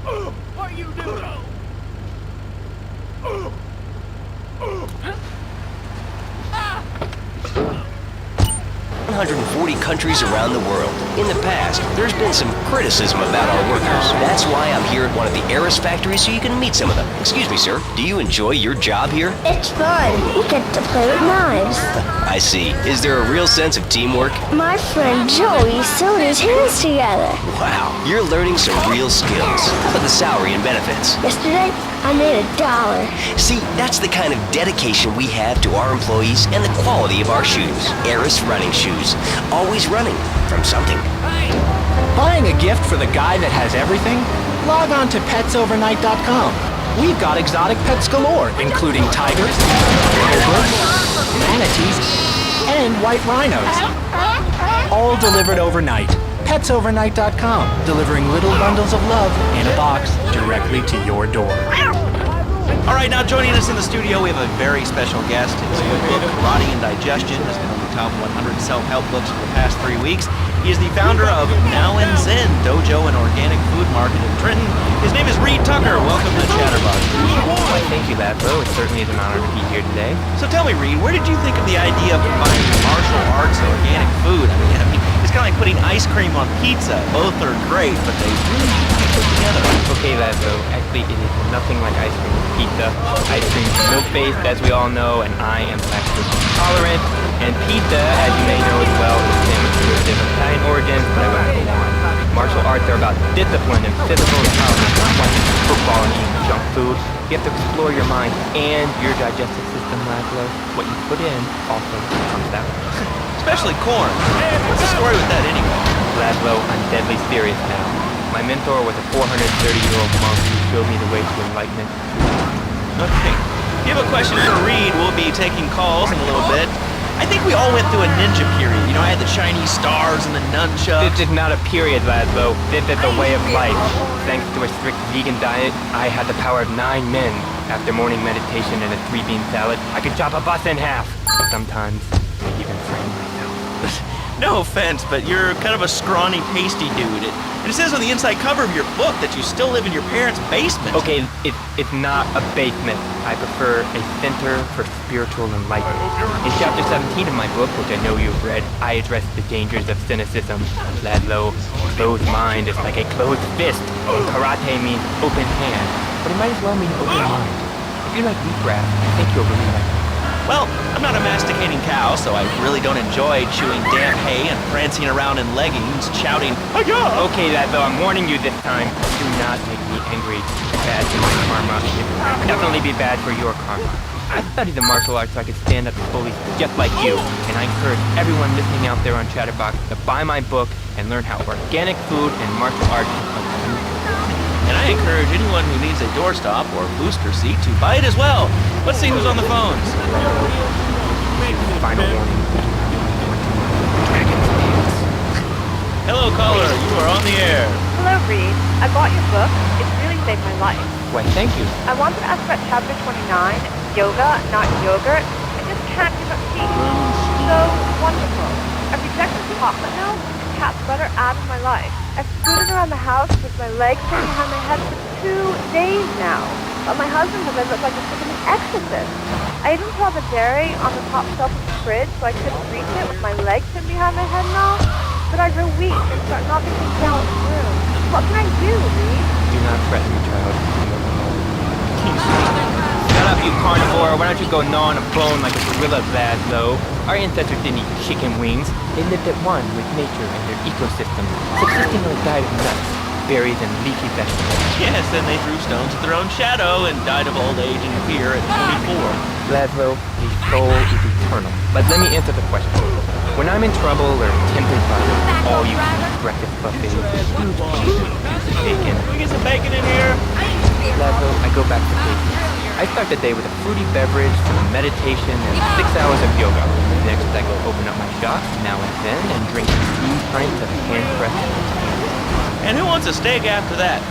What are you doing? 140 countries around the world. In the past, there's been some criticism about our workers. That's why I'm here at one of the Eris factories so you can meet some of them. Excuse me, sir. Do you enjoy your job here? It's fun. We get to play with knives. I see. Is there a real sense of teamwork? My friend Joey sewed his hands together. Wow, you're learning some real skills. How about the salary and benefits? Yesterday, I made $1. See, that's the kind of dedication we have to our employees and the quality of our shoes. Eris running shoes. Always running from something. Buying a gift for the guy that has everything? Log on to petsovernight.com. We've got exotic pets galore, including tigers, cobras, manatees, and white rhinos. All delivered overnight. petsovernight.com, delivering little bundles of love in a box directly to your door. All right, now joining us in the studio, we have a very special guest. His new book, Karate and Digestion, has been on the top 100 self-help books for the past 3 weeks. He is the founder of Now and Zen Dojo and Organic Food Market in Trenton. His name is Reed Tucker. Welcome to Chatterbox. Why, thank you, Laszlo. It certainly is an honor to be here today. So tell me, Reed, where did you think of the idea of combining martial arts and organic food? I mean, it's kind of like putting ice cream on pizza. Both are great, but they really go together. Okay, Laszlo. Actually, it is nothing like ice cream with pizza. Ice cream is milk-based, as we all know, and I am lactose intolerant. And pizza, as you may know as well, is sandwiches of Italian origins, but I won't go on. Martial arts are about discipline and physical empowerment, not like football and eating junk food. You have to explore your mind and your digestive system, Laszlo. What you put in also comes out. Especially corn. What's the story with that anyway? Laszlo, I'm deadly serious now. My mentor was a 430-year-old monk who showed me the way to enlightenment. Okay. If you have a question for Reed, we'll be taking calls in a little bit. I think we all went through a ninja period. You know, I had the Chinese stars and the nunchucks. This is not a period, Laszlo. This is a way of life. Thanks to a strict vegan diet, I had the power of 9 men. After morning meditation and a 3-bean salad, I could chop a bus in half. Sometimes, I even frame myself. No offense, but you're kind of a scrawny, pasty dude. And it says on the inside cover of your book that you still live in your parents' basement. Okay, it's not a basement. I prefer a center for spiritual enlightenment. In chapter 17 of my book, which I know you've read, I address the dangers of cynicism. Laszlo, closed mind is like a closed fist, and karate means open hand. But it might as well mean open mind. If you like wheatgrass, I think you'll really like it. Well, I'm not a masticating cow, so I really don't enjoy chewing damp hay and prancing around in leggings, shouting, "Hi-ya!" Okay, Laszlo, I'm warning you this time. Do not make me angry. It's bad for my karma. It will definitely be bad for your karma. I studied the martial arts so I could stand up to bullies just like you, and I encourage everyone listening out there on Chatterbox to buy my book and learn how organic food and martial arts are used. And I encourage anyone who needs a doorstop or booster seat to buy it as well. Let's see who's on the phones. Final warning. Hello, caller. You are on the air. Hello, Reed. I bought your book. It's really saved my life. Why, thank you. I wanted to ask about chapter 29, yoga, not yogurt. I just can't give up tea. So wonderful. I've rejected chocolate milk and cat butter out of my life. I've scooted around the house with my legs pinned behind my head for 2 days now. But my husband says I look like a freaking exorcist. I even put all the dairy on the top shelf of the fridge so I couldn't reach it with my legs pinned behind my head and all. But I grow weak and start knocking things down with the broom. What can I do, Reed? Do not threaten me, child. Shut up, you carnivore. Why don't you go gnaw on a bone like a gorilla, Laszlo? Our ancestors didn't eat chicken wings. They lived at one with nature and their ecosystem, subsisting on a diet of nuts, berries, and leafy vegetables. Yes, and they threw stones at their own shadow and died of old age and fear at 24. Laszlo, the soul is eternal. But let me answer the question. When I'm in trouble or tempted by all you can eat breakfast buffets with huge pieces of bacon, Can we get some bacon in here? Laszlo, I go back to basics. I start the day with a fruity beverage, some meditation, and 6 hours of yoga. Next, I go open up my shop, Now and Zen, and drink 2 pints of hand-pressed tea. And who wants a steak after that?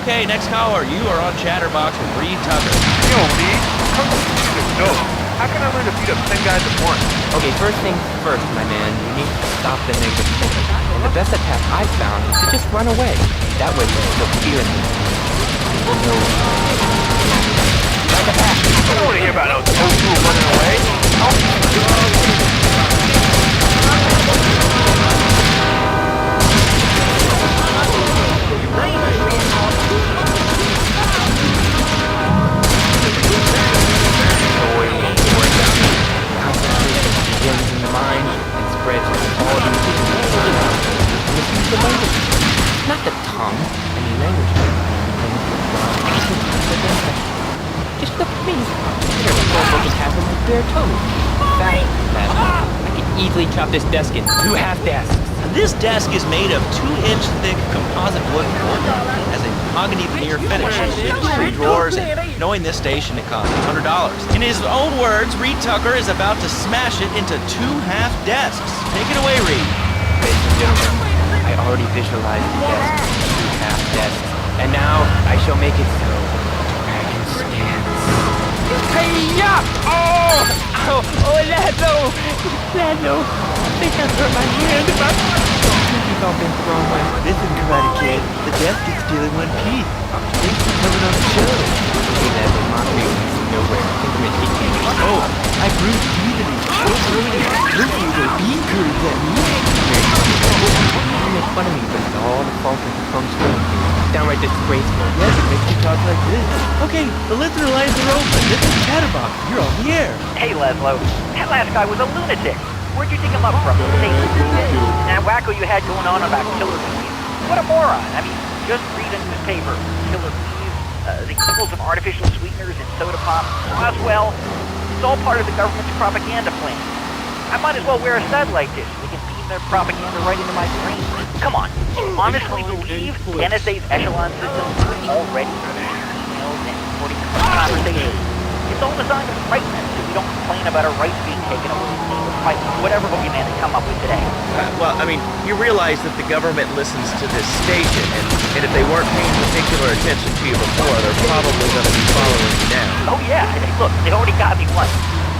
Okay, next caller. You are on Chatterbox with Reed Tucker. Yo, Reed, come to this dope. How can I learn to beat up 10 guys at once? Okay, first things first, my man. You need to stop the negative thinking. And the best attack I've found is to just run away. That way you instill fear in me. I don't want to hear about no tofu running away. Concentration begins in the mind and spreads to all the the language. Not the tongue. I mean language. Just look at me. Here, the whole book is half of my bare toes. Fat. I could easily chop this desk in 2 half desks. This desk is made of 2-inch thick composite wood board. It has a mahogany veneer finish, 3 drawers, and knowing this station, it costs $100. In his own words, Reed Tucker is about to smash it into 2 half desks. Take it away, Reed. Ladies and gentlemen, I already visualized the desk, 2 half desks, and now I shall make it so. Dragon stance. Hey-ya! Oh, Lando! I think I hurt my hand. You've all been thrown away. Listen, Karate Kid, the desk is still in one piece. Thanks for coming on the show. Hey, that was my real nowhere. Increment 18. Oh, I bruised easily. Look, you will be good at me. You make fun of me, but it's all the fault of the phone screen. Downright disgraceful. Yes, it makes you talk like this. Okay, the listener lines are open. This is Chatterbox. You're on the air. Hey, Laszlo. That last guy was a lunatic. Where'd you dig him up from? That wacko you had going on about killer bees. What a moron. I mean, just read a newspaper. Killer bees, the evils of artificial sweeteners and soda pop. Roswell. It's all part of the government's propaganda plan. I might as well wear a stud like this. They can beam their propaganda right into my brain. Come on. Honestly believe the NSA's echelon system is already emails and recording conversations. It's all designed to frighten us so we don't complain about our rights being taken away or fight whatever boogeyman they come up with today. Well, I mean, you realize that the government listens to this station, and if they weren't paying particular attention to you before, they're probably going to be following you now. Oh yeah, look, they already got me once,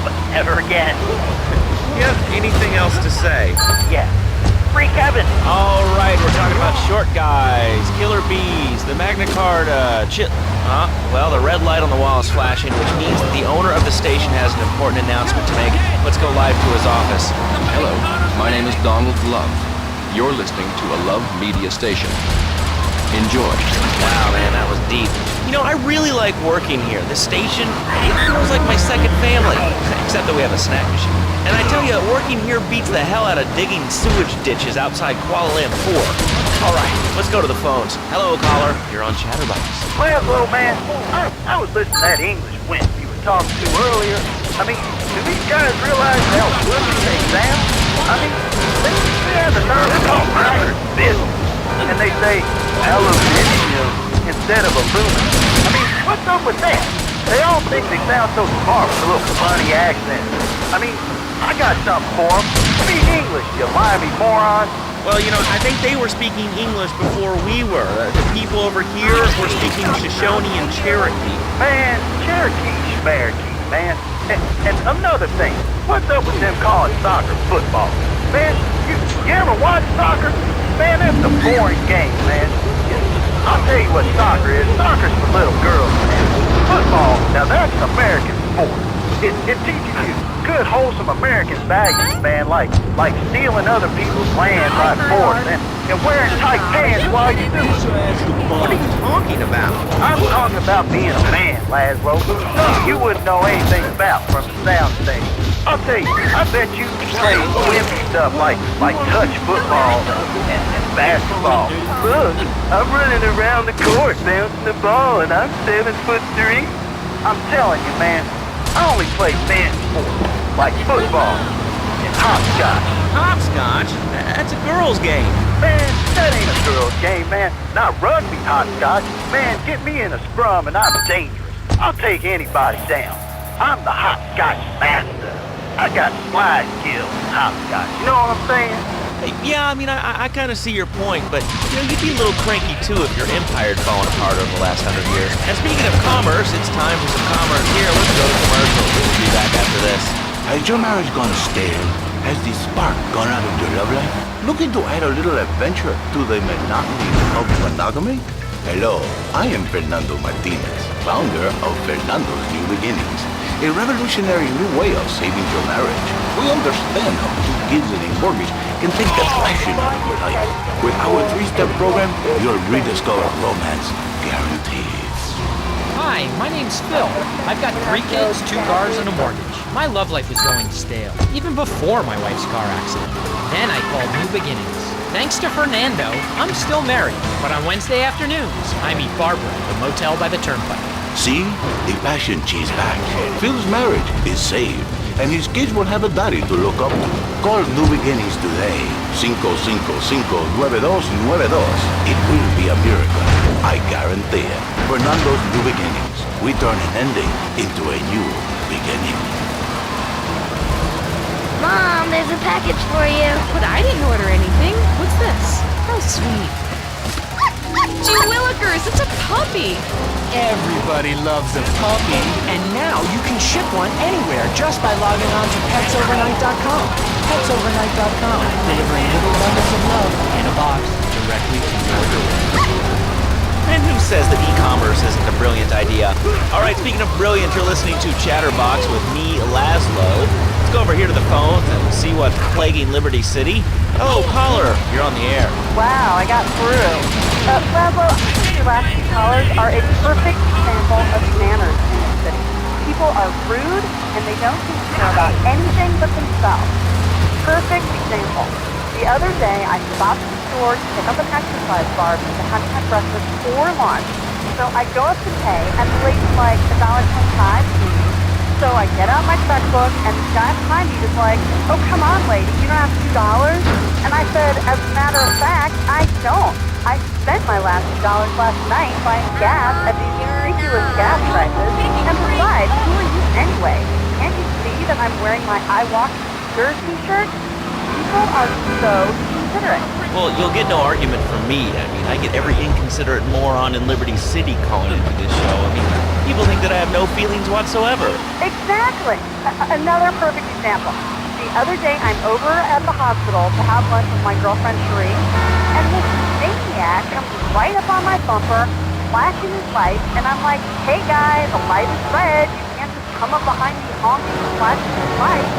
but never again. Do you have anything else to say? Yeah. Free Kevin! All right, we're talking about short guys, killer bees, the Magna Carta, well, the red light on the wall is flashing, which means that the owner of the station has an important announcement to make. Let's go live to his office. Hello, my name is Donald Love. You're listening to a Love Media station. Enjoy. Wow, man, that was deep. You know, I really like working here. This station, it feels like my second family, except that we have a snack machine. And I tell you, working here beats the hell out of digging sewage ditches outside Kuala Lumpur. All right, let's go to the phones. Hello, caller. You're on Chatterbox. Well, little man, I was listening to that English wimp you were talking to earlier. I mean, do these guys realize how whooping they sound? I mean, they have the nerve to call murder business. And they say aluminium instead of aluminum. I mean, what's up with that? They all think they sound so smart with a little funny accent. I mean, I got something for them. Speak English, you limey moron. Well, you know, I think they were speaking English before we were. The people over here were speaking Shoshone and Cherokee. Man, Cherokee, man. And another thing, what's up with them calling soccer football? Man, you ever watch soccer? Man, that's a boring game, man. I'll tell you what soccer is. Soccer's for little girls, man. Football, now that's American sport. It teaches you good, wholesome American values, man, like stealing other people's land by force and wearing tight pants while you do it. What are you talking about? I'm talking about being a man, Laszlo. Something you wouldn't know anything about from the sound station. I'll tell you, I bet you play wimpy stuff like touch football and basketball. Look, I'm running around the court bouncing the ball and I'm 7'3". I'm telling you, man, I only play man sports like football and hopscotch. Hopscotch? That's a girl's game. Man, that ain't a girl's game, man. Not rugby hopscotch. Man, get me in a scrum and I'm dangerous. I'll take anybody down. I'm the hopscotch master. I got slide skills in hopscotch. You know what I'm saying? Yeah, I mean, I kind of see your point, but, you know, you'd be a little cranky, too, if your empire had fallen apart over the last 100 years. And speaking of commerce, it's time for some commerce here. Let's go to commercial. We'll be back after this. Has your marriage gone stale? Has the spark gone out of your love life? Looking to add a little adventure to the monotony of monogamy? Hello, I am Fernando Martinez, founder of Fernando's New Beginnings, a revolutionary new way of saving your marriage. We understand how 2 kids and a mortgage can take the passion out of your life. With our 3-step program, you'll rediscover romance guaranteed. Hi, my name's Phil. I've got 3 kids, 2 cars, and a mortgage. My love life was going stale, even before my wife's car accident. Then I called New Beginnings. Thanks to Fernando, I'm still married, but on Wednesday afternoons, I meet Barbara at the motel by the turnpike. See? The passion she's back. Phil's marriage is saved, and his kids will have a daddy to look up to. Call New Beginnings today. 555-9292. It will be a miracle. I guarantee it. Fernando's New Beginnings. We turn an ending into a new beginning. Mom, there's a package for you. But I didn't order anything. What's this? How sweet. Gee Willikers, it's a puppy. Everybody loves a puppy. And now you can ship one anywhere just by logging on to petsovernight.com. Petsovernight.com, delivering little bundles of love in a box directly to your door. And who says that e-commerce isn't a brilliant idea? All right, speaking of brilliant, you're listening to Chatterbox with me, Laszlo. Let's go over here to the phones and see what's plaguing Liberty City. Oh, caller, you're on the air. Wow, I got through. Laszlo, I think your last 2 callers are a perfect example of manners in the city. People are rude, and they don't seem to care about anything but themselves. Perfect example. The other day, I stopped at the store to pick up an exercise bar because I hadn't had breakfast or lunch. So I go up to pay, and the lady's like, $1.25, please. So I get out my checkbook, and the guy behind me is like, oh, come on, lady, you don't have $2? And I said, as a matter of fact, I don't. I spent my last $2 last night buying gas at these ridiculous gas prices. And besides, who are you anyway? Can't you see that I'm wearing my I Walk Secure t-shirt? People are so considerate. Well, you'll get no argument from me. I mean, I get every inconsiderate moron in Liberty City calling into this show. I mean, people think that I have no feelings whatsoever. Exactly. Another perfect example. The other day, I'm over at the hospital to have lunch with my girlfriend, Cherie, and this maniac comes right up on my bumper, flashing his lights, and I'm like, hey, guy, the light is red. You can't just come up behind me honking and flashing his lights.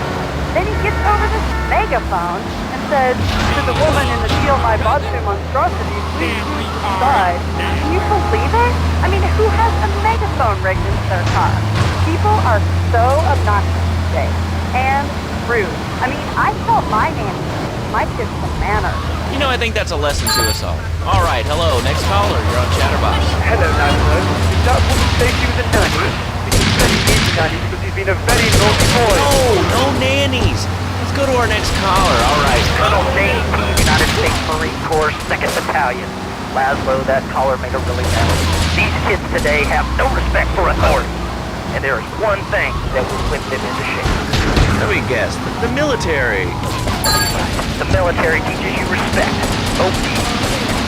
Then he gets over this megaphone and says, to the woman in the field I bought two monstrosities, please decide. Can you believe it? I mean, who has a megaphone rigged into their car? People are so obnoxious today and rude. I mean, I tell my nanny, my kids some manners. You know, I think that's a lesson to us all. All right, hello, next caller. You're on Chatterbox. Hello, Laszlo. Is that what you say he was a nanny? Because he said he needs a nanny because he's been a very naughty boy. No nannies. Let's go to our next caller. All right. Colonel James P., United States Marine Corps, 2nd Battalion. Laszlo, that caller made a really bad. These kids today have no respect for authority. And there is one thing that will whip them into shape. Let me guess. The military. The military teaches you respect. Obedience.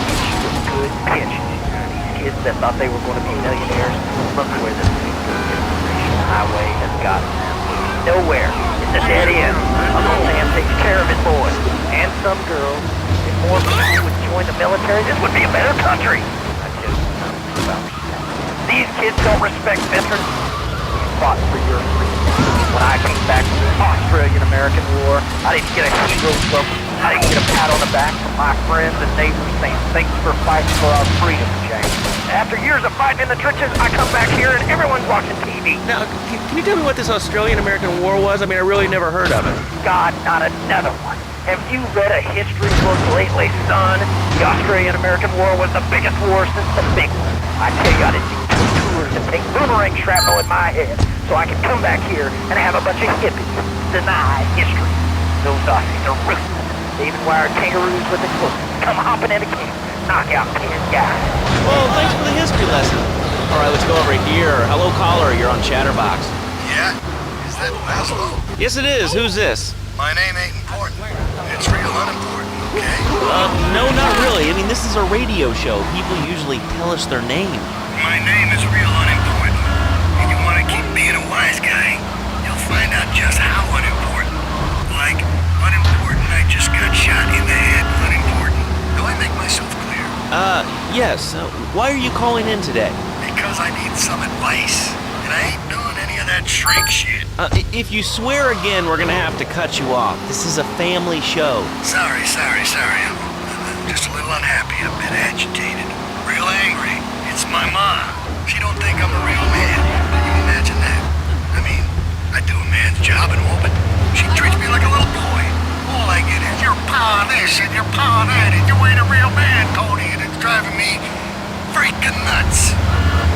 Gives you a good pension. These kids that thought they were going to be millionaires, look where this information highway has gotten them. Nowhere. It's a dead end. Uncle Sam takes care of his boys. And some girls. If more people would join the military, this would be a better country. I tell you something about respect. These kids don't respect veterans. We fought for your freedom. When I came back from the Australian-American War, I didn't get a hero's welcome. I didn't get a pat on the back from my friends and neighbors saying, thanks for fighting for our freedom, James. After years of fighting in the trenches, I come back here and everyone's watching TV. Now, can you tell me what this Australian-American War was? I mean, I really never heard of it. God, not another one. Have you read a history book lately, son? The Australian-American War was the biggest war since the big one. I tell you, I didn't do 2 tours and take boomerang shrapnel in my head so I could come back here and have a bunch of hippies deny history. Those Aussies are ruthless. They even wired kangaroos with explosives. Come hopping into camp, knock out 10 guys. Well, thanks for the history lesson. All right, let's go over here. Hello, caller. You're on Chatterbox. Yeah? Is that Laszlo? Yes, it is. Who's this? My name ain't important. It's real unimportant, okay? No, not really. I mean, this is a radio show. People usually tell us their name. My name is real unimportant. And you want to keep being a wise guy, you'll find out just how unimportant. Like, unimportant, I just got shot in the head, unimportant. Do I make myself clear? Yes, why are you calling in today? Because I need some advice, and I ain't doing any of that shrink shit. If you swear again, we're gonna have to cut you off. This is a family show. Sorry. I'm just a little unhappy, a bit agitated, real angry. It's my ma. She don't think I'm a real man. Can you imagine that? I mean, I do a man's job and all, but she treats me like a little boy. All I get is, you're pa this and you're pa that, and you ain't a real man, Tony, and it's driving me freaking nuts.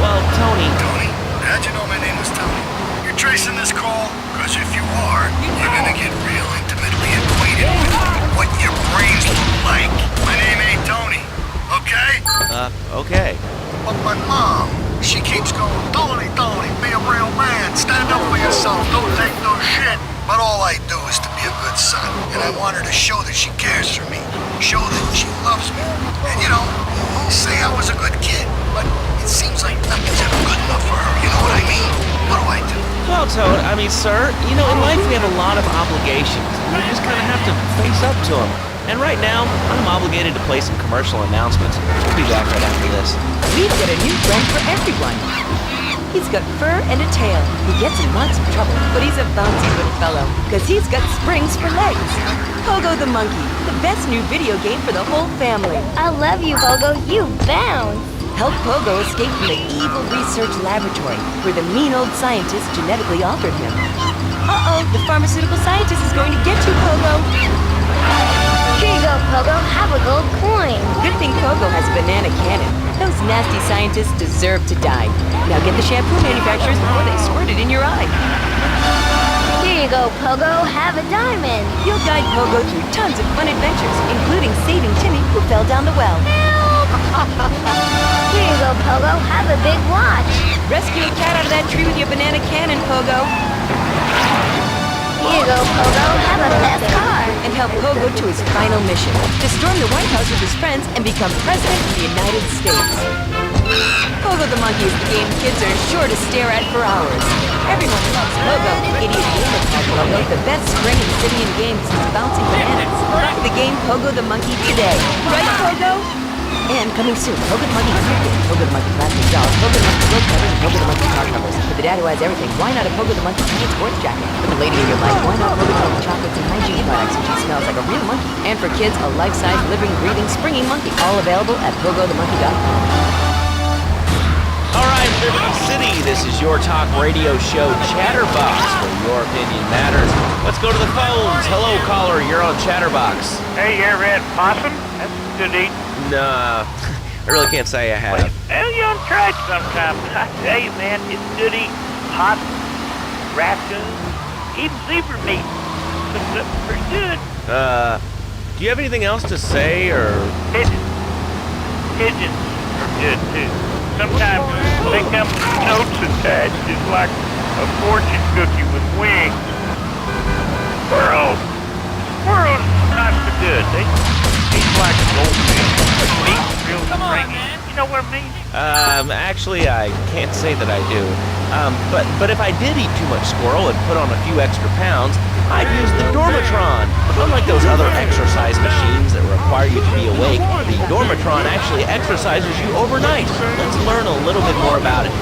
Well, Tony... Tony? How'd you know my name was Tony? You're tracing this call? Because if you are, you're gonna get real intimately acquainted with what your brains look like. My name ain't Tony, okay? Okay. But my mom, she keeps going, Tony, be a real man, stand up for yourself, don't take no shit. But all I do is to be a good son, and I want her to show that she cares for me, show that she loves me. And you know, say I was a good kid, but it seems like nothing's ever good enough for her, you know what I mean? What do I do? Well, sir, you know, in life we have a lot of obligations, and we just kind of have to face up to them. And right now, I'm obligated to play some commercial announcements. We'll be back right after this. We've got a new friend for everyone. He's got fur and a tail. He gets in lots of trouble, but he's a bouncy little fellow, because he's got springs for legs. Pogo the Monkey, the best new video game for the whole family. I love you, Pogo. You bounce. Help Pogo escape from the evil research laboratory, where the mean old scientist genetically altered him. Uh-oh, the pharmaceutical scientist is going to get you, Pogo. Here you go, Pogo. Have a gold coin. Good thing Pogo has a banana cannon. Those nasty scientists deserve to die. Now get the shampoo manufacturers before they squirt it in your eye. Here you go, Pogo. Have a diamond. You'll guide Pogo through tons of fun adventures, including saving Timmy, who fell down the well. Here you go, Pogo. Have a big watch. Rescue a cat out of that tree with your banana cannon, Pogo. Here you go, Pogo. Have a fast car. And help Pogo to his final mission, to storm the White House with his friends and become President of the United States. Pogo the Monkey is the game kids are sure to stare at for hours. Everyone loves Pogo, the idiot game that's called Pogo, the best spring and Sibian game since bouncing bananas. Play the game Pogo the Monkey today. Right, Pogo? And coming soon, Pogo the Monkey Cricket, Pogo the Monkey Plastic Dolls, Pogo the Monkey Book Covers, and Pogo the Monkey Car Covers. For the dad who has everything, why not a Pogo the Monkey Pants sports jacket? For the lady in your life, why not Pogo the Monkey chocolates and hygiene products so she smells like a real monkey? And for kids, a life-size, living, breathing, springy monkey. All available at PogoTheMonkey.com. All right, Liberty City, this is your talk radio show Chatterbox, where your opinion matters. Let's go to the phones. Hello, caller, you're on Chatterbox. Hey, you ever had possum? That's good eating. Nah, I really can't say I have. Well, you ought to try it sometime. I tell you, man, it's good eating. Possum, raccoon, even zebra meat. It's pretty good. Do you have anything else to say, or? Pigeons. Pigeons are good, too. Sometimes they come with notes attached, just like a fortune cookie with wings. Squirrels. Squirrels are not so good. They taste like goldfish. The meat's real stringy. You know what I mean? Actually, I can't say that I do. But if I did eat too much squirrel and put on a few extra pounds, I'd use the Dormatron. Unlike those other exercise machines that require you to be awake, the Dormatron actually exercises you overnight. Let's learn a little bit more about it.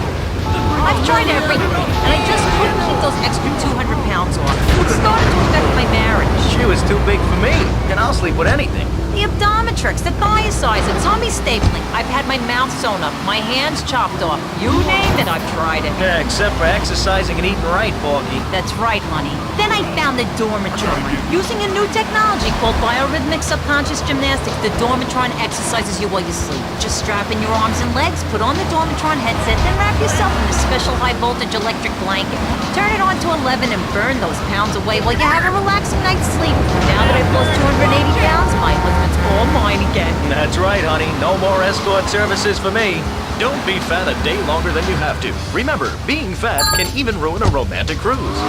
I've tried everything, and I just couldn't keep those extra 200 pounds off. It started to affect my marriage. She was too big for me, and I'll sleep with anything. The Abdometrix, the thiacizer, tummy stapling. I've had my mouth sewn up, my hands chopped off. You name it, I've tried it. Yeah, except for exercising and eating right, Porgy. That's right, honey. Then I found the Dormatron. Using a new technology called biorhythmic subconscious gymnastics, the Dormatron exercises you while you sleep. Just strap in your arms and legs, put on the Dormatron headset, then wrap yourself in a special high-voltage electric blanket. Turn it on to 11 and burn those pounds away while you have a relaxing night's sleep. Now that I've lost 280 pounds, my husband's all mine again. That's right, honey. No more escort services for me. Don't be fat a day longer than you have to. Remember, being fat can even ruin a romantic cruise.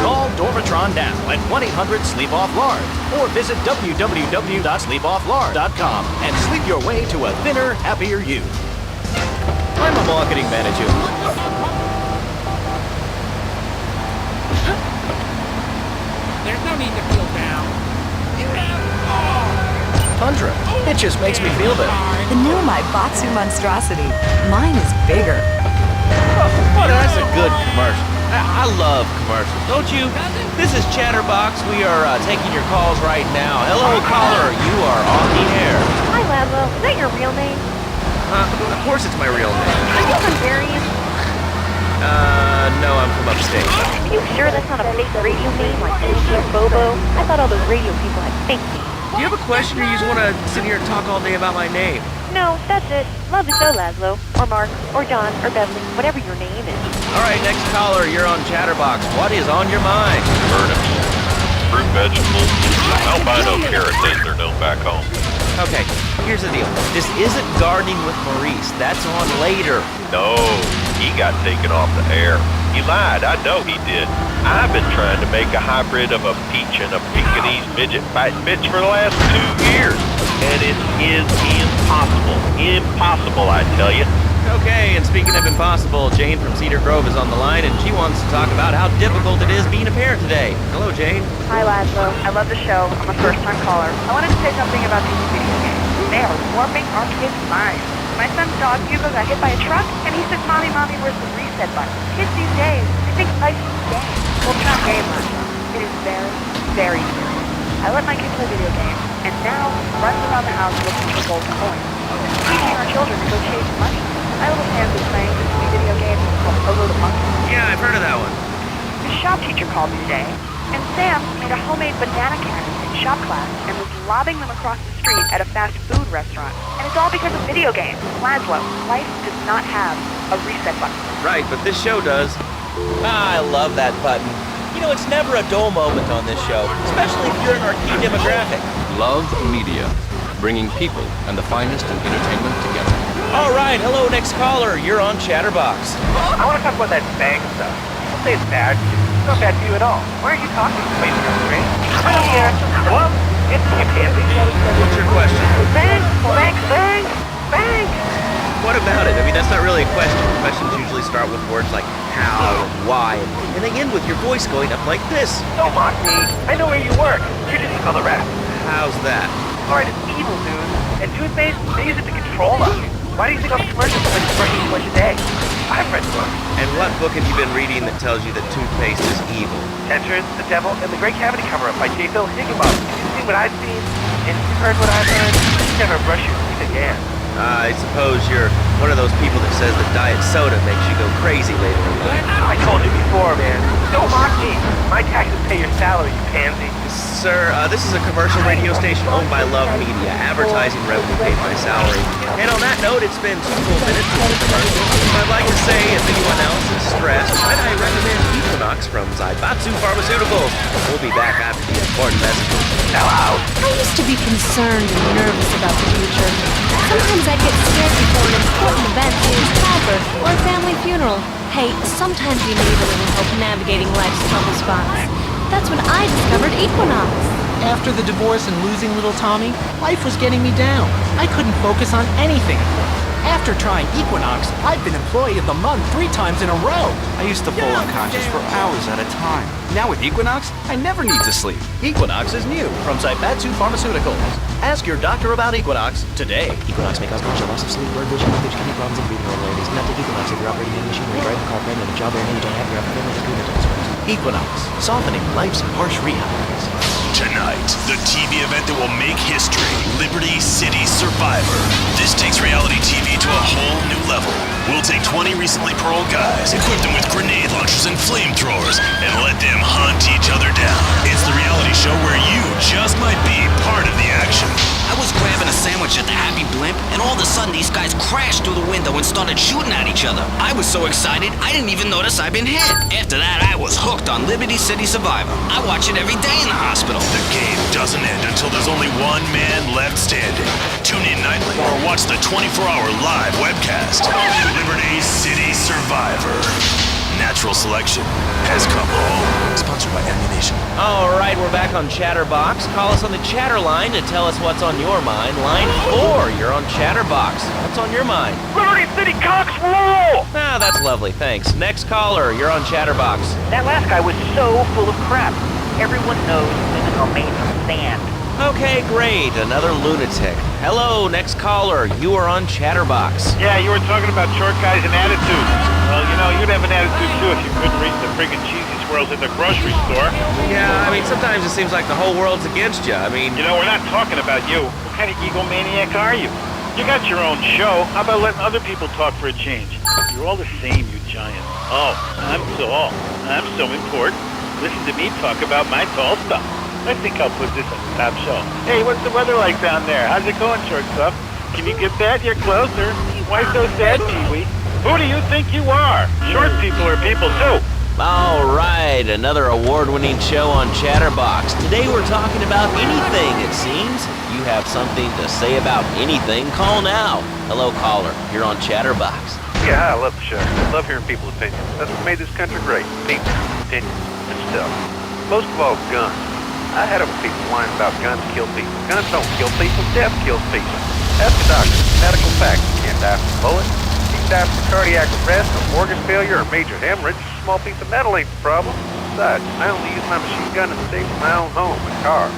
Call Dormatron now at 1-800-SLEEP-OFF-LARD or visit www.sleepofflard.com and sleep your way to a thinner, happier you. I'm a marketing manager. There's no need to feel down. You have all. Tundra. It just makes me feel better. The new Maibatsu monstrosity. Mine is bigger. Oh, that's a good commercial. I love commercials, don't you? This is Chatterbox. We are taking your calls right now. Hello, caller. You are on the air. Hi, Laszlo. Is that your real name? Of course it's my real name. Are you Hungarian? No, I'm from upstate. Are you sure that's not a fake radio name like Mr. Bobo? I thought all those radio people had fake names. Do you have a question, or you just want to sit here and talk all day about my name? No, that's it. Love the show, Laszlo. Or Mark, or John, or Beverly, whatever your name is. All right, next caller, you're on Chatterbox. What is on your mind? Turnips, fruit vegetables, albino carrots as they're known back home. Okay, here's the deal. This isn't Gardening with Maurice. That's on later. No, he got taken off the air. He lied. I know he did. I've been trying to make a hybrid of a peach and a Pekingese midget fighting bitch for the last 2 years. And it is impossible. Impossible, I tell you. Okay, and speaking of impossible, Jane from Cedar Grove is on the line, and she wants to talk about how difficult it is being a parent today. Hello, Jane. Hi, Laszlo. I love the show. I'm a first-time caller. I wanted to say something about these video games. They are warping our kids' minds. My son's dog, Hugo, got hit by a truck, and he said, Mommy, Mommy, where's the reset button? Kids these days, they think life is a game. Well, it's not a game, Laszlo. It is very, very serious. I let my kids play video games, and now runs around the house looking for gold coins. Teaching our children to go chase money. My little Sam's been playing this new video game called Pogo the Monkey. Yeah, I've heard of that one. The shop teacher called me today, and Sam made a homemade banana cannon in shop class and was lobbing them across the street at a fast food restaurant. And it's all because of video games. Laszlo, life does not have a reset button. Right, but this show does. I love that button. You know, it's never a dull moment on this show, especially if you're in our key demographic. Love Media, bringing people and the finest in entertainment together. All right, hello, next caller. You're on Chatterbox. I want to talk about that bang stuff. People say it's bad. It's not bad for you at all. Why are you talking to me? I'm here. Well, it's you, Pansy. What's your question? Bang, bang, bang, bang. What about it? I mean, that's not really a question. Questions usually start with words like how, why, and they end with your voice going up like this. Don't mock me. I know where you work. You didn't call the rest. How's that? All right, it's evil, dude. And toothpaste, they use it to control us. Why do you think all the commercials are like brushing too much a day? I've read books. And what book have you been reading that tells you that toothpaste is evil? Tensions, The Devil, and The Great Cavity Cover-Up by J. Phil Higginbotham. You've seen what I've seen, and you've heard what I've heard. You never brush your teeth again. I suppose you're one of those people that says that diet soda makes you go crazy later in life. I told you before, man. Don't mock me. My taxes pay your salary, you pansy. Sir, this is a commercial radio station owned by Love Media. Advertising revenue paid my salary. And on that note, it's been 2 full minutes of the commercial. I'd like to say, if anyone else is stressed, might I recommend Equinox from Zaibatsu Pharmaceuticals. We'll be back after these important messages. Hello. I used to be concerned and nervous about the future. Sometimes I'd get scared before an important event such as childbirth or a family funeral. Hey, sometimes you need a little help navigating life's trouble spots. That's when I discovered Equinox. After the divorce and losing little Tommy, life was getting me down. I couldn't focus on anything. After trying Equinox, I've been Employee of the Month 3 times in a row. I used to fall unconscious for hours at a time. Now with Equinox, I never need to sleep. Equinox is new from Zaibatsu Pharmaceuticals. Ask your doctor about Equinox today. Equinox may cause partial loss of sleep, blurred vision, linkage, kidney problems, and breathing irregularities. Do not take Equinox if you're operating any machinery, driving a car, pregnant, a job, or any job, have your family agreement to this. Equinox, softening life's harsh realities. Tonight, the TV event that will make history, Liberty City Survivor. This takes reality TV to a whole new level. We'll take 20 recently paroled guys, equip them with grenade launchers and flamethrowers, and let them hunt each other down. It's the reality show where you just might be part of the action. I was grabbing a sandwich at the Happy Blimp, and all of a sudden these guys crashed through the window and started shooting at each other. I was so excited, I didn't even notice I'd been hit. After that, I was hooked on Liberty City Survivor. I watch it every day in the hospital. The game doesn't end until there's only one man left standing. Tune in nightly or watch the 24-hour live webcast. Liberty City Survivor. Natural selection has come home. Sponsored by Ammunition. All right, we're back on Chatterbox. Call us on the chatter line to tell us what's on your mind. Line 4, you're on Chatterbox. What's on your mind? Liberty City Cox rule! Ah, that's lovely, thanks. Next caller, you're on Chatterbox. That last guy was so full of crap. Everyone knows women are made from sand. Okay, great. Another lunatic. Hello, next caller. You are on Chatterbox. Yeah, you were talking about short guys and attitudes. Well, you know, you'd have an attitude too if you couldn't reach the friggin' cheesy swirls at the grocery store. Yeah, I mean, sometimes it seems like the whole world's against you. I mean... You know, we're not talking about you. What kind of egomaniac are you? You got your own show. How about letting other people talk for a change? You're all the same, you giant. Oh, I'm tall. I'm so important. Listen to me talk about my tall stuff. I think I'll put this on the top shelf. Hey, what's the weather like down there? How's it going, short stuff? Can you get that? You're closer. Why so sad, Pee-wee? Who do you think you are? Short people are people, too. All right, another award-winning show on Chatterbox. Today we're talking about anything, it seems. You have something to say about anything, call now. Hello, caller. You're on Chatterbox. Yeah, I love the show. I love hearing people's opinions. That's what made this country great. People, opinions, and stuff. Most of all, guns. I had it with people whining about guns kill people. Guns don't kill people, death kills people. Ask a doctor. Medical facts. You can't die from a bullet. You can die from cardiac arrest, or organ failure, or major hemorrhage. A small piece of metal ain't the problem. Besides, I only use my machine gun in the safety of my own home and car.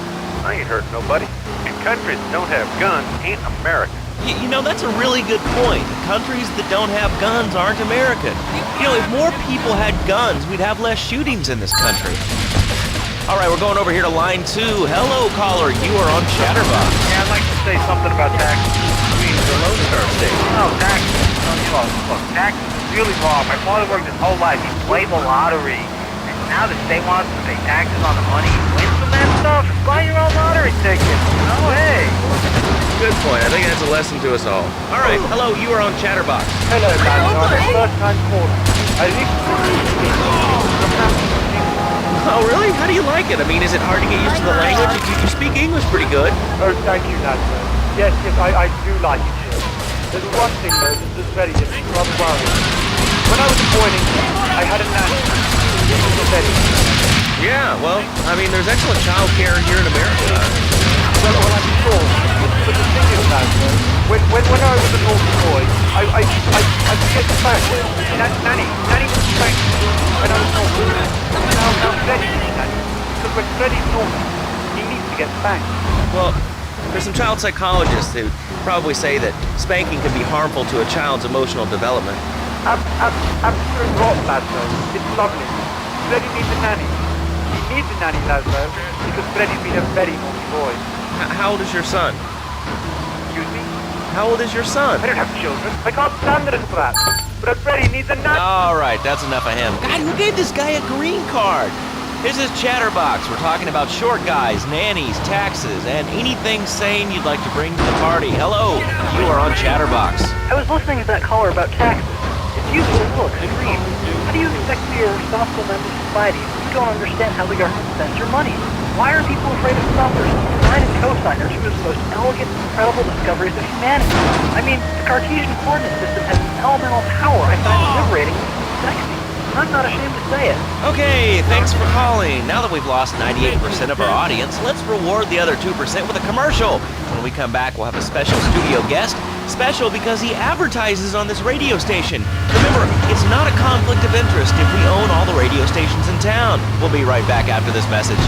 I ain't hurting nobody. And countries that don't have guns ain't America. You know, that's a really good point. Countries that don't have guns aren't American. You know, if more people had guns, we'd have less shootings in this country. All right, we're going over here to line 2. Hello, caller. You are on Chatterbox. Yeah, I'd like to say something about taxes between the Lone Star State. No, taxes. Look, taxes is really wrong. My father worked his whole life. He played the lottery. And now the state wants to pay taxes on the money he wins from that stuff. Buy your own lottery ticket. No way. Good point. I think that's a lesson to us all. All right, hello. You are on Chatterbox. Hello, Daniel. First time caller. I Oh, really? How do you like it? I mean, is it hard to get used to the language? You speak English pretty good. Oh, thank you, Nazar. Yes, I do like it here. There's one thing, though, that's very different, rather worrying. When I was a boy in England, I had a nanny. It was a Betty. Yeah, well, I mean, there's excellent child care here in America. Well, I'm sure. But the thing is, Nazar, when I was a naughty boy, I forget the fact. Nanny was spanked when I was naughty. Now Freddy needs that. Because when Freddy's naughty, he needs to get spanked. Well, there's some child psychologists who probably say that spanking can be harmful to a child's emotional development. Absolute rot, Lazlo. It's lovely. Freddy needs a nanny. He needs a nanny, Lazlo, because Freddy's been a very naughty boy. How old is your son? Excuse me? How old is your son? I don't have children. I can't stand it for that. But Freddy needs a nanny. All right, that's enough of him. God, who gave this guy a green card? This is Chatterbox. We're talking about short guys, nannies, taxes, and anything sane you'd like to bring to the party. Hello, you are on Chatterbox. I was listening to that caller about taxes. It's usually a little extreme. How do you expect to be a responsible member of society if you don't understand how the government spends your money? Why are people afraid of suffers, sine and cosigners, who are the most elegant, incredible discoveries of humanity? I mean, the Cartesian coordinate system has an elemental power I find liberating and sexy. I'm not ashamed to say it. Okay, thanks for calling. Now that we've lost 98% of our audience, let's reward the other 2% with a commercial. When we come back, we'll have a special studio guest. Special because he advertises on this radio station. Remember, it's not a conflict of interest if we own all the radio stations in town. We'll be right back after this message.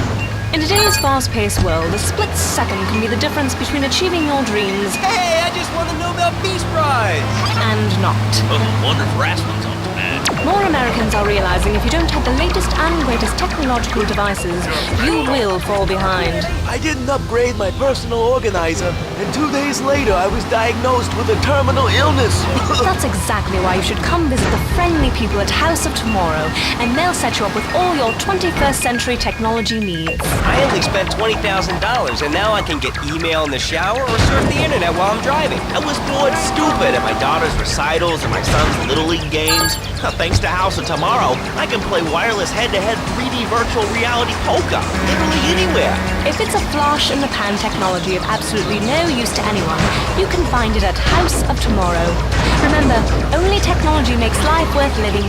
In today's fast-paced world, a split second can be the difference between achieving your dreams... Hey, I just won the Nobel Peace Prize! ...and not. Oh, wonder if wrestling's on tonight. More Americans are realizing if you don't have the latest and greatest technological devices, you will fall behind. I didn't upgrade my personal organizer, and 2 days later I was diagnosed with a terminal illness. That's exactly why you should come visit the friendly people at House of Tomorrow, and they'll set you up with all your 21st century technology needs. I only spent $20,000, and now I can get email in the shower or surf the internet while I'm driving. I was bored stupid at my daughter's recitals or my son's Little League games. Thanks to House of Tomorrow, I can play wireless head-to-head 3D virtual reality poker literally anywhere. If it's a flash-in-the-pan technology of absolutely no use to anyone, you can find it at House of Tomorrow. Remember, only technology makes life worth living.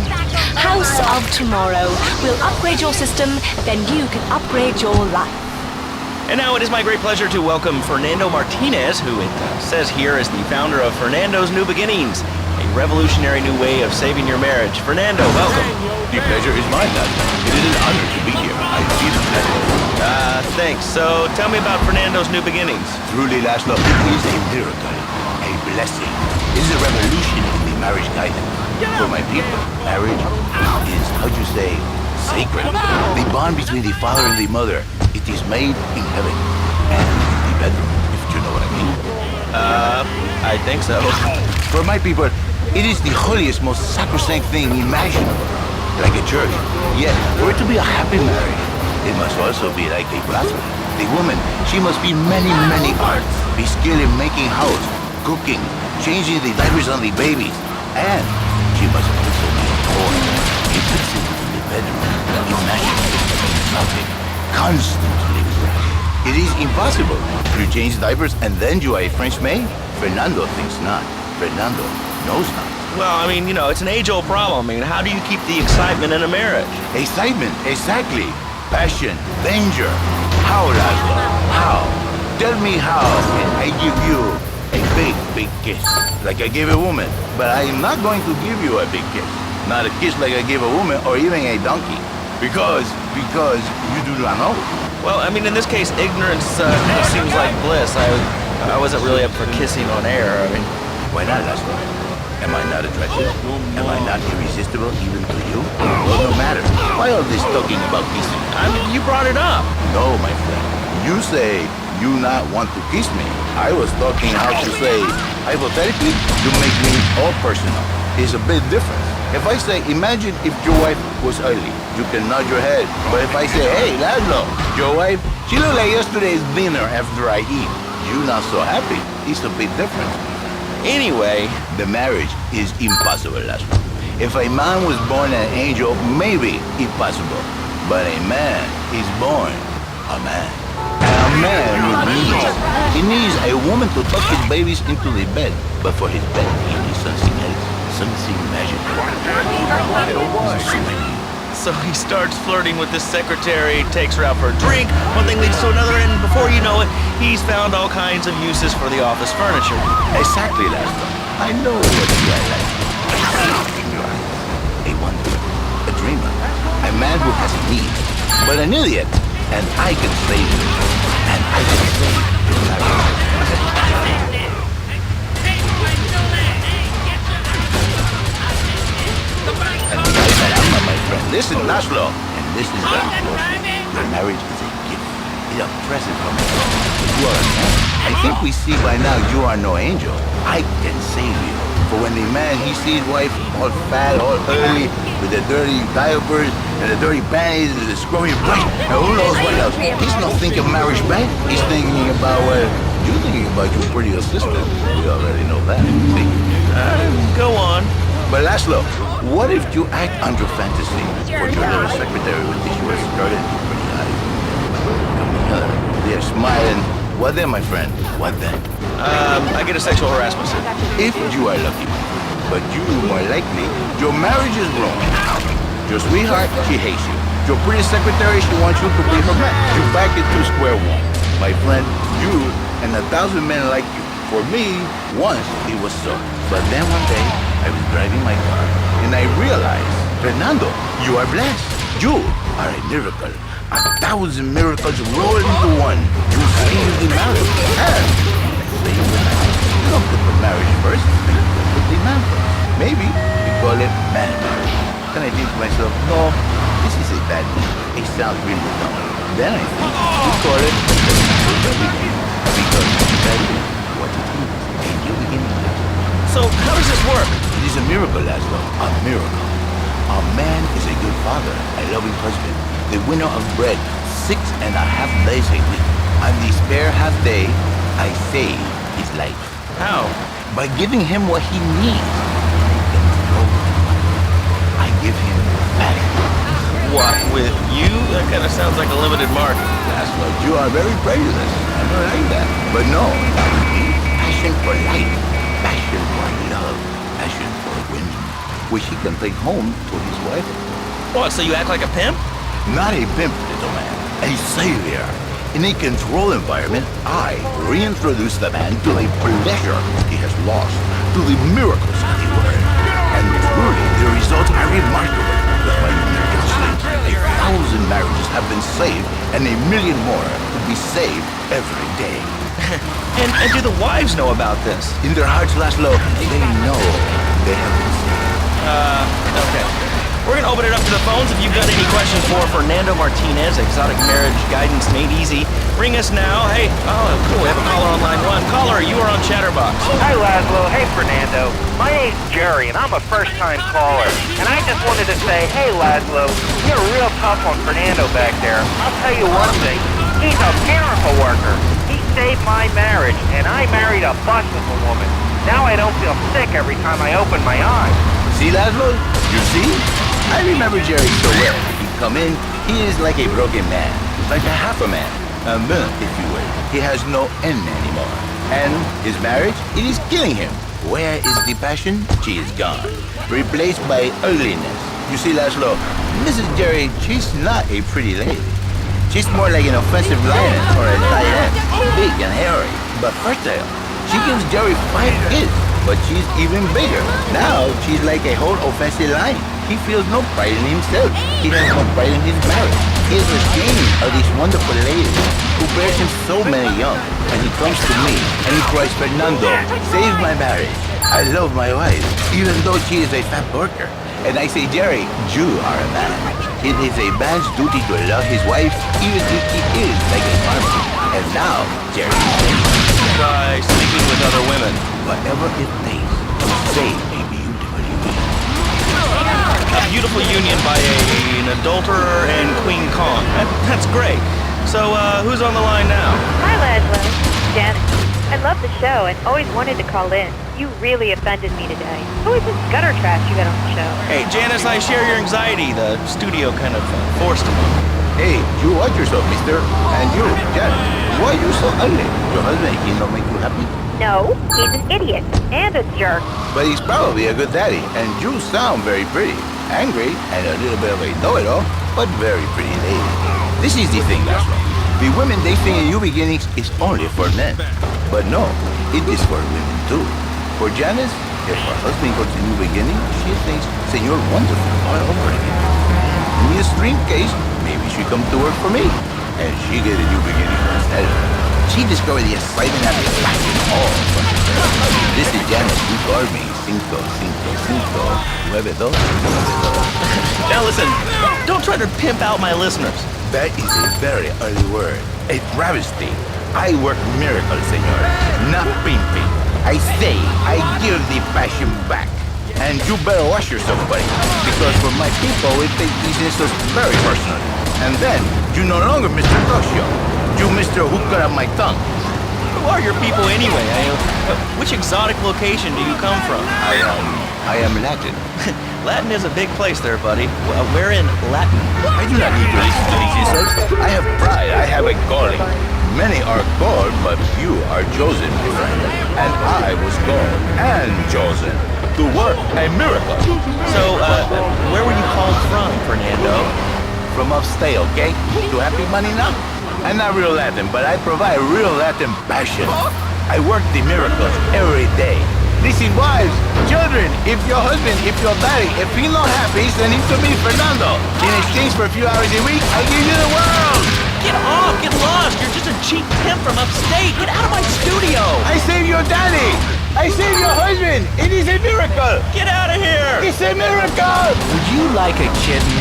House of Tomorrow. We'll upgrade your system, then you can upgrade your life. And now it is my great pleasure to welcome Fernando Martinez, who it says here is the founder of Fernando's New Beginnings, a revolutionary new way of saving your marriage. Fernando, welcome. The pleasure is mine, Dad. It is an honor to be here. I feel blessed. Thanks. So, tell me about Fernando's New Beginnings. Truly, Laszlo, it is a miracle, a blessing. It is a revolution in the marriage guidance. For my people, marriage is, how'd you say, sacred. The bond between the father and the mother, it is made in heaven and in the bedroom, if you know what I mean. I think so. For my people, it is the holiest, most sacrosanct thing imaginable. Like a church. Yet, for it to be a happy marriage, it must also be like a brothel. The woman, she must be many, many arts. Be skilled in making house, cooking, changing the diapers on the babies, and she must also be a boy. If it's in the bedroom, imagine something constantly fresh. It is impossible. You change diapers and then you are a French maid? Fernando thinks not. Fernando knows not. Well, I mean, it's an age-old problem. I mean, how do you keep the excitement in a marriage? Excitement, exactly. Passion, danger. How, Laszlo? How? Tell me how, and I give you a big, big kiss. Like I gave a woman. But I am not going to give you a big kiss. Not a kiss like I gave a woman or even a donkey. Because you do not know. Well, I mean, in this case, ignorance seems like bliss. I wasn't really up for kissing on air. I mean, why not, Laszlo? Am I not attractive? Am I not irresistible even to you? Well, no matter. Why all this talking about kissing? I mean, you brought it up. No, my friend. You say you not want to kiss me. I was talking how to say, hypothetically, you make me all personal. It's a bit different. If I say, imagine if your wife was ugly, you can nod your head. But if I say, hey, Laszlo, your wife, she looked like yesterday's dinner after I eat. You not so happy. It's a bit different. Anyway, the marriage is impossible, Laszlo. If a man was born an angel, maybe impossible. But a man is born a man. And a man needs. He needs a woman to tuck his babies into the bed. But for his bed, he needs something else. Something magical. So he starts flirting with this secretary, takes her out for a drink, one thing leads to another, and before you know it, he's found all kinds of uses for the office furniture. Exactly, Laszlo. I know what you are like. I see in your eyes. A wanderer, a dreamer, a man who has needs, but an idiot. And I can save you. And I can save your marriage. My friend, listen, Laszlo, and listen very closely. Your marriage is a gift. It's a present from me. You are a man. I think we see by now you are no angel. I can save you. For when the man, he sees wife all fat, all ugly, with the dirty diapers, and the dirty panties, and the screwy breast, and who knows what else. He's not thinking marriage back. He's thinking about you're thinking about your pretty sister. We already know that. See? Go on. But Laszlo, what if you act under fantasy for your little secretary with the short skirt and your pretty eyes? They're smiling. What then, my friend? What then? I get a sexual harassment suit. If you are lucky. But you, more likely, your marriage is ruined. Your sweetheart, she hates you. Your pretty secretary, she wants you to be her man. You're back into square one. My friend, you and 1,000 men like you. For me, once it was so. But then one day, I was driving my car, and I realized, Fernando, you are blessed. You are a miracle. 1,000 miracles rolled into one. You saved the marriage. And saved the marriage. You don't put the marriage first. You put the man first. Maybe we call it man marriage. Then I think to myself, no, this is a bad name. It sounds really dumb. Then I think we call it because that is what it is. A new beginning. So how does this work? It is a miracle, Laszlo. A miracle. A man is a good father, a loving husband, the winner of bread 6.5 days a week. On the spare half day, I save his life. How? By giving him what he needs. I give him back. What, with you? That kind of sounds like a limited market. That's what you are very prejudiced. I don't like that. But no, passion for life, passion for love, passion for women, which he can take home to his wife. What, so you act like a pimp? Not a pimp, little man. A savior. In a controlled environment, I reintroduce the man to the pleasure he has lost, to the miracles of the world. And truly, the results are remarkable. By mere counseling, 1,000 marriages have been been saved, and 1 million more to be saved every day. And do the wives know about this? In their hearts, Laszlo, they know they have been saved. Okay. We're going to open it up to the phones. If you've got any questions for Fernando Martinez, Exotic Marriage Guidance Made Easy, ring us now. Hey, oh, cool, we have a caller on line 1. Caller, you are on Chatterbox. Hi, Laszlo. Hey, Fernando. My name's Jerry, and I'm a first-time caller. And I just wanted to say, hey, Laszlo, you're real tough on Fernando back there. I'll tell you one thing. He's a miracle worker. He saved my marriage, and I married a bustable woman. Now I don't feel sick every time I open my eyes. See, Laszlo? You see? I remember Jerry so well. He'd come in, he is like a broken man, like a half a man, a man, if you will. He has no end anymore. And his marriage, it is killing him. Where is the passion? She is gone, replaced by ugliness. You see, Laszlo, Mrs. Jerry, she's not a pretty lady. She's more like an offensive lioness or a lioness, big and hairy, but fertile. She gives Jerry 5 kids, but she's even bigger. Now, she's like a whole offensive lion. He feels no pride in himself. He has no pride in his marriage. He is ashamed of this wonderful lady who bears him so many young. And he comes to me and he cries, Fernando, save my marriage. I love my wife, even though she is a fat worker. And I say, Jerry, you are a man. It is a man's duty to love his wife, even if she is like a farmer. And now, Jerry is by sleeping with other women. Whatever it takes to save a beautiful union. A beautiful union by an adulterer and Queen Kong. That's great. So, who's on the line now? Hi, Laszlo. Janet. I love the show and always wanted to call in. You really offended me today. Who is this gutter trash you got on the show? Hey, Janice, I share your anxiety. The studio kind of forced him. Hey, you watch yourself, mister. And you, Janet, why are you so ugly? Your husband, he don't make you happy? No, he's an idiot and a jerk. But he's probably a good daddy, and you sound very pretty. Angry, and a little bit of a know-it-all, but very pretty lady. This is the thing, Laszlo. The women they think in New Beginnings is only for men. But no, it is for women too. For Janice, if her husband goes to New Beginning, she thinks Senor Wonderful all over again. In the extreme case, maybe she come to work for me, and she get a new beginning instead. She discovered the excitement and the passion all for herself. This is Janice, you called me 555-9292. Now listen, don't try to pimp out my listeners. That is a very early word, a travesty. I work miracles, senor, not pimping. I say, I give the passion back. And you better watch yourself, buddy, because for my people, we take these insults very personally. And then, you no longer Mr. Toshio. You Mr. Who cut out my tongue. Who are your people anyway? Which exotic location do you come from? I am Latin. Latin is a big place there, buddy. Where in Latin? I do not need to listen to these insults. I have pride. I have a calling. Many are called, but few are chosen, my friend. And I was called and chosen to work a miracle. So, where were you called from, Fernando? From upstate, okay? To happy money now? I'm not real Latin, but I provide real Latin passion. I work the miracles every day. Listen, wives, children, if your husband, if your daddy, if he's not happy, send him to me, Fernando. In exchange for a few hours a week, I give you the world. Get off, get lost. You're just a cheap pimp from upstate. Get out of my studio. I save your daddy. I save your husband. It is a miracle. Get out of here. It's a miracle. Would you like a kitten?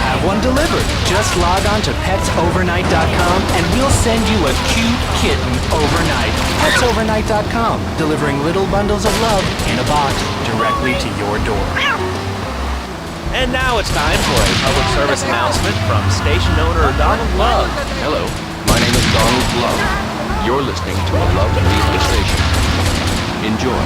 Have one delivered. Just log on to petsovernight.com and we'll send you a cute kitten overnight. Petsovernight.com, delivering little bundles of love in a box directly to your door. And now it's time for a public service announcement from station owner Donald Love. Hello, my name is Donald Love. You're listening to a Love Media Station. Enjoy.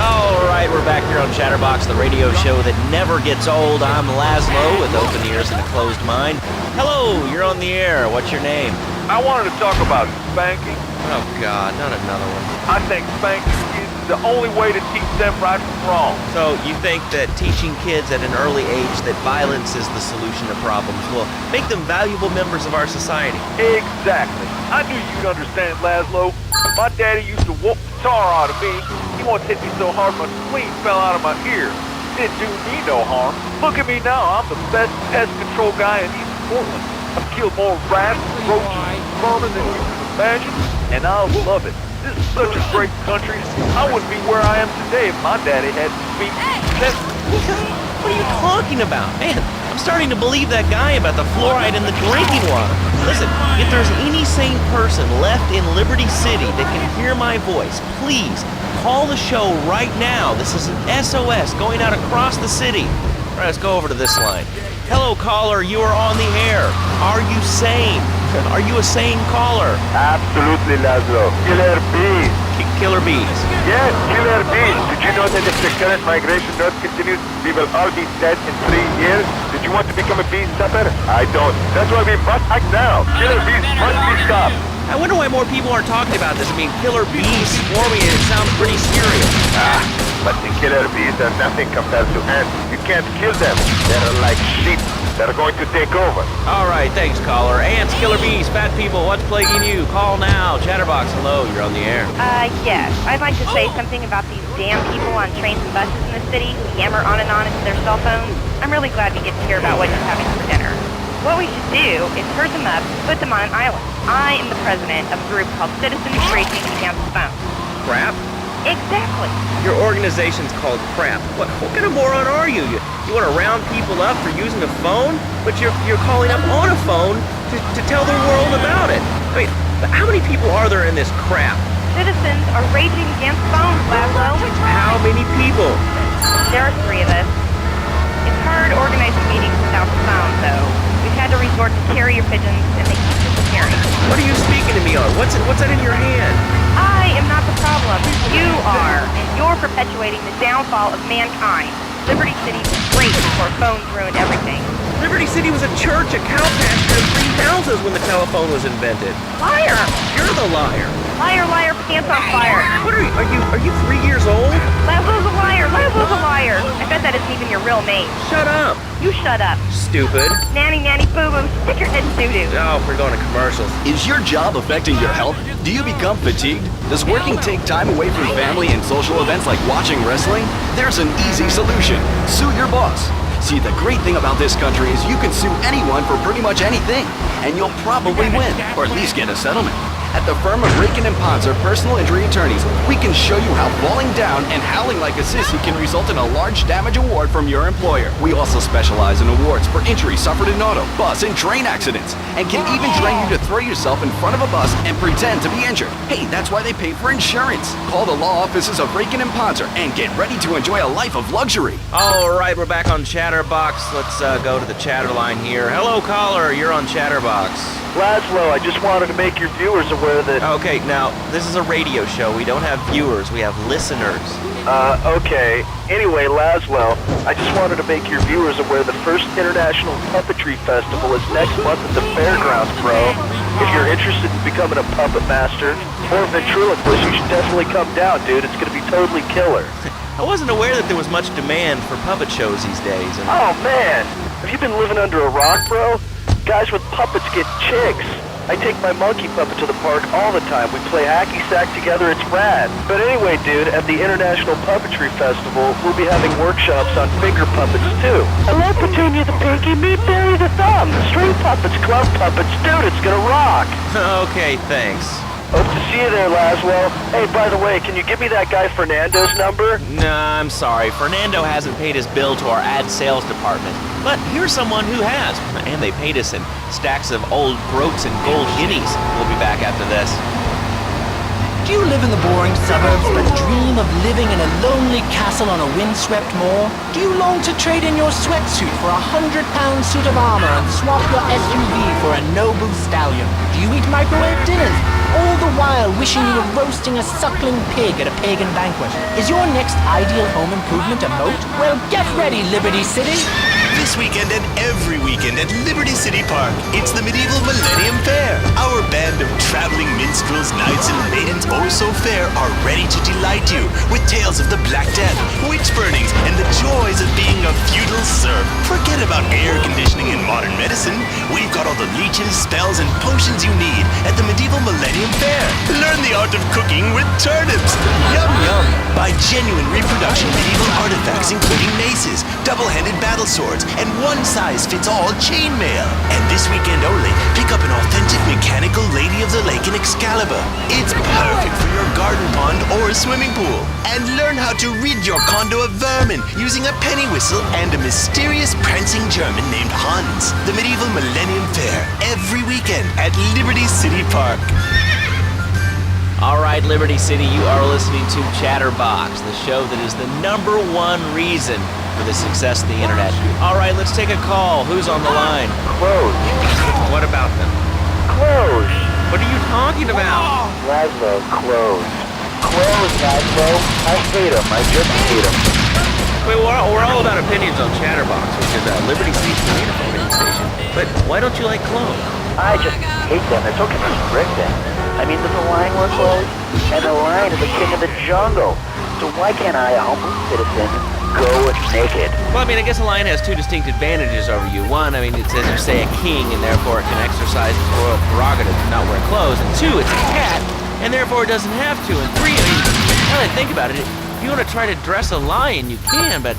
All right, we're back here on Chatterbox, the radio show that never gets old. I'm Laszlo with open ears and a closed mind. Hello, you're on the air. What's your name? I wanted to talk about spanking. Oh, God, not another one. I think spanking kids is the only way to teach them right from wrong. So you think that teaching kids at an early age that violence is the solution to problems will make them valuable members of our society? Exactly. I knew you'd understand, Laszlo. My daddy used to whoop the tar out of me. He once hit me so hard my spleen fell out of my ear. Didn't do me no harm. Look at me now. I'm the best pest control guy in East Portland. I've killed more rats, roaches, vermin than you can imagine, and I love it. This is such a great country. I wouldn't be where I am today if my daddy hadn't beat me. What are you talking about? Man, I'm starting to believe that guy about the fluoride in the drinking water. Listen, if there's any sane person left in Liberty City that can hear my voice, please call the show right now. This is an SOS going out across the city. All right, let's go over to this line. Hello, caller, you are on the air. Are you sane? Are you a sane caller? Absolutely, Laszlo. Killer bees. Killer bees. Yes, killer bees. Did you know that if the current migration rate continues, we will all be dead in 3 years? Did you want to become a bee stopper? I don't. That's why we must act now. Killer bees must be stopped. I wonder why more people aren't talking about this. I mean, killer bees swarming it sounds pretty serious. But the killer bees are nothing compared to ants. You can't kill them. They're like sheep. They're going to take over. All right, thanks, caller. Ants, killer bees, fat people, what's plaguing you? Call now. Chatterbox, hello, you're on the air. Yes. I'd like to say something about these damn people on trains and buses in the city who yammer on and on into their cell phones. I'm really glad we get to hear about what you're having for dinner. What we should do is herd them up, put them on an island. I am the president of a group called Citizens Racing Against Phones. Crap? Exactly. Your organization's called Crap. What kind of moron are you? You want to round people up for using a phone? But you're calling up on a phone to tell the world about it. I mean, how many people are there in this crap? Citizens are raging against phones, Laszlo. How many people? There are 3 of us. It's hard organizing meetings without the phone, though. We've had to resort to carrier pigeons, and they keep disappearing. What are you speaking to me on? What's that in your hand? I am not the problem. You are, and you're perpetuating the downfall of mankind. Liberty City was great before phones ruined everything. Liberty City was a church, a cow pasture, and 3 houses when the telephone was invented. Liar! You're the liar. Liar, liar, pants on fire. What are you 3 years old? Laszlo's a liar. Laszlo's a liar. I bet that isn't even your real name. Shut up. You shut up. Stupid. Nanny, nanny, boo-boo. Stick your head in doo-doo. Oh, we're going to commercials. Is your job affecting your health? Do you become fatigued? Does working take time away from family and social events like watching wrestling? There's an easy solution. Sue your boss. See, the great thing about this country is you can sue anyone for pretty much anything, and you'll probably win, or at least get a settlement. At the firm of Rakin & Ponzer Personal Injury Attorneys, we can show you how falling down and howling like a sissy can result in a large damage award from your employer. We also specialize in awards for injuries suffered in auto, bus, and train accidents, and can even train you to throw yourself in front of a bus and pretend to be injured. Hey, that's why they pay for insurance. Call the law offices of Rakin & Ponzer and get ready to enjoy a life of luxury. All right, we're back on Chatterbox. Let's go to the chatter line here. Hello, caller. You're on Chatterbox. Laszlo, I just wanted to make your viewers aware that... Okay, now, this is a radio show. We don't have viewers. We have listeners. Okay. Anyway, Laszlo, I just wanted to make your viewers aware the first International Puppetry Festival is next month at the Fairgrounds, bro. If you're interested in becoming a puppet master or a ventriloquist, you should definitely come down, dude. It's gonna be totally killer. I wasn't aware that there was much demand for puppet shows these days. Oh, man! Have you been living under a rock, bro? Guys with puppets get chicks. I take my monkey puppet to the park all the time. We play hacky sack together. It's rad. But anyway, dude, at the International Puppetry Festival, we'll be having workshops on finger puppets, too. Hello, Petunia the Pinky. Meet Barry the Thumb. String puppets, glove puppets. Dude, it's gonna rock. Okay, thanks. Hope to see you there, Laszlo. Hey, by the way, can you give me that guy Fernando's number? Nah, I'm sorry. Fernando hasn't paid his bill to our ad sales department. But here's someone who has. And they paid us in stacks of old groats and gold guineas. We'll be back after this. Do you live in the boring suburbs but dream of living in a lonely castle on a windswept moor? Do you long to trade in your sweatsuit for a 100-pound suit of armor and swap your SUV for a noble stallion? Do you eat microwave dinners, all the while wishing you were roasting a suckling pig at a pagan banquet? Is your next ideal home improvement a moat? Well, get ready, Liberty City! This weekend and every weekend at Liberty City Park, it's the Medieval Millennium Fair. Our band of traveling minstrels, knights, and maidens oh so fair are ready to delight you with tales of the Black Death, witch burnings, and the joys of being a feudal serf. Forget about about air conditioning and modern medicine, we've got all the leeches, spells, and potions you need at the Medieval Millennium Fair. Learn the art of cooking with turnips. Yum yum! Buy genuine reproduction medieval artifacts including maces, double-handed battle swords, and one-size-fits-all chainmail. And this weekend only, pick up an authentic mechanical Lady of the Lake in Excalibur. It's perfect for your garden pond or swimming pool. And learn how to rid your condo of vermin using a penny whistle and a mysterious prancing German named Hans. The Medieval Millennium Fair, every weekend at Liberty City Park. All right, Liberty City, you are listening to Chatterbox, the show that is the #1 reason for the success of the internet. All right, let's take a call. Who's on the line? Clothes. What about them? Clothes. What are you talking about? Laszlo, clothes. Clothes, Laszlo. I hate them. I just hate them. Wait, we're all about opinions on Chatterbox, which is Liberty City's communicating station. But why don't you like clothes? I just hate them. They're so constricting. I mean, there's a lion wear clothes, and the lion is the king of the jungle. So why can't I, a humble citizen, go naked? Well, I mean, I guess a lion has two distinct advantages over you. One, I mean, it's as you say, a king, and therefore it can exercise its royal prerogative to not wear clothes. And two, it's a cat, and therefore it doesn't have to. And three, I mean, now that I think about it, if you want to try to dress a lion, you can, but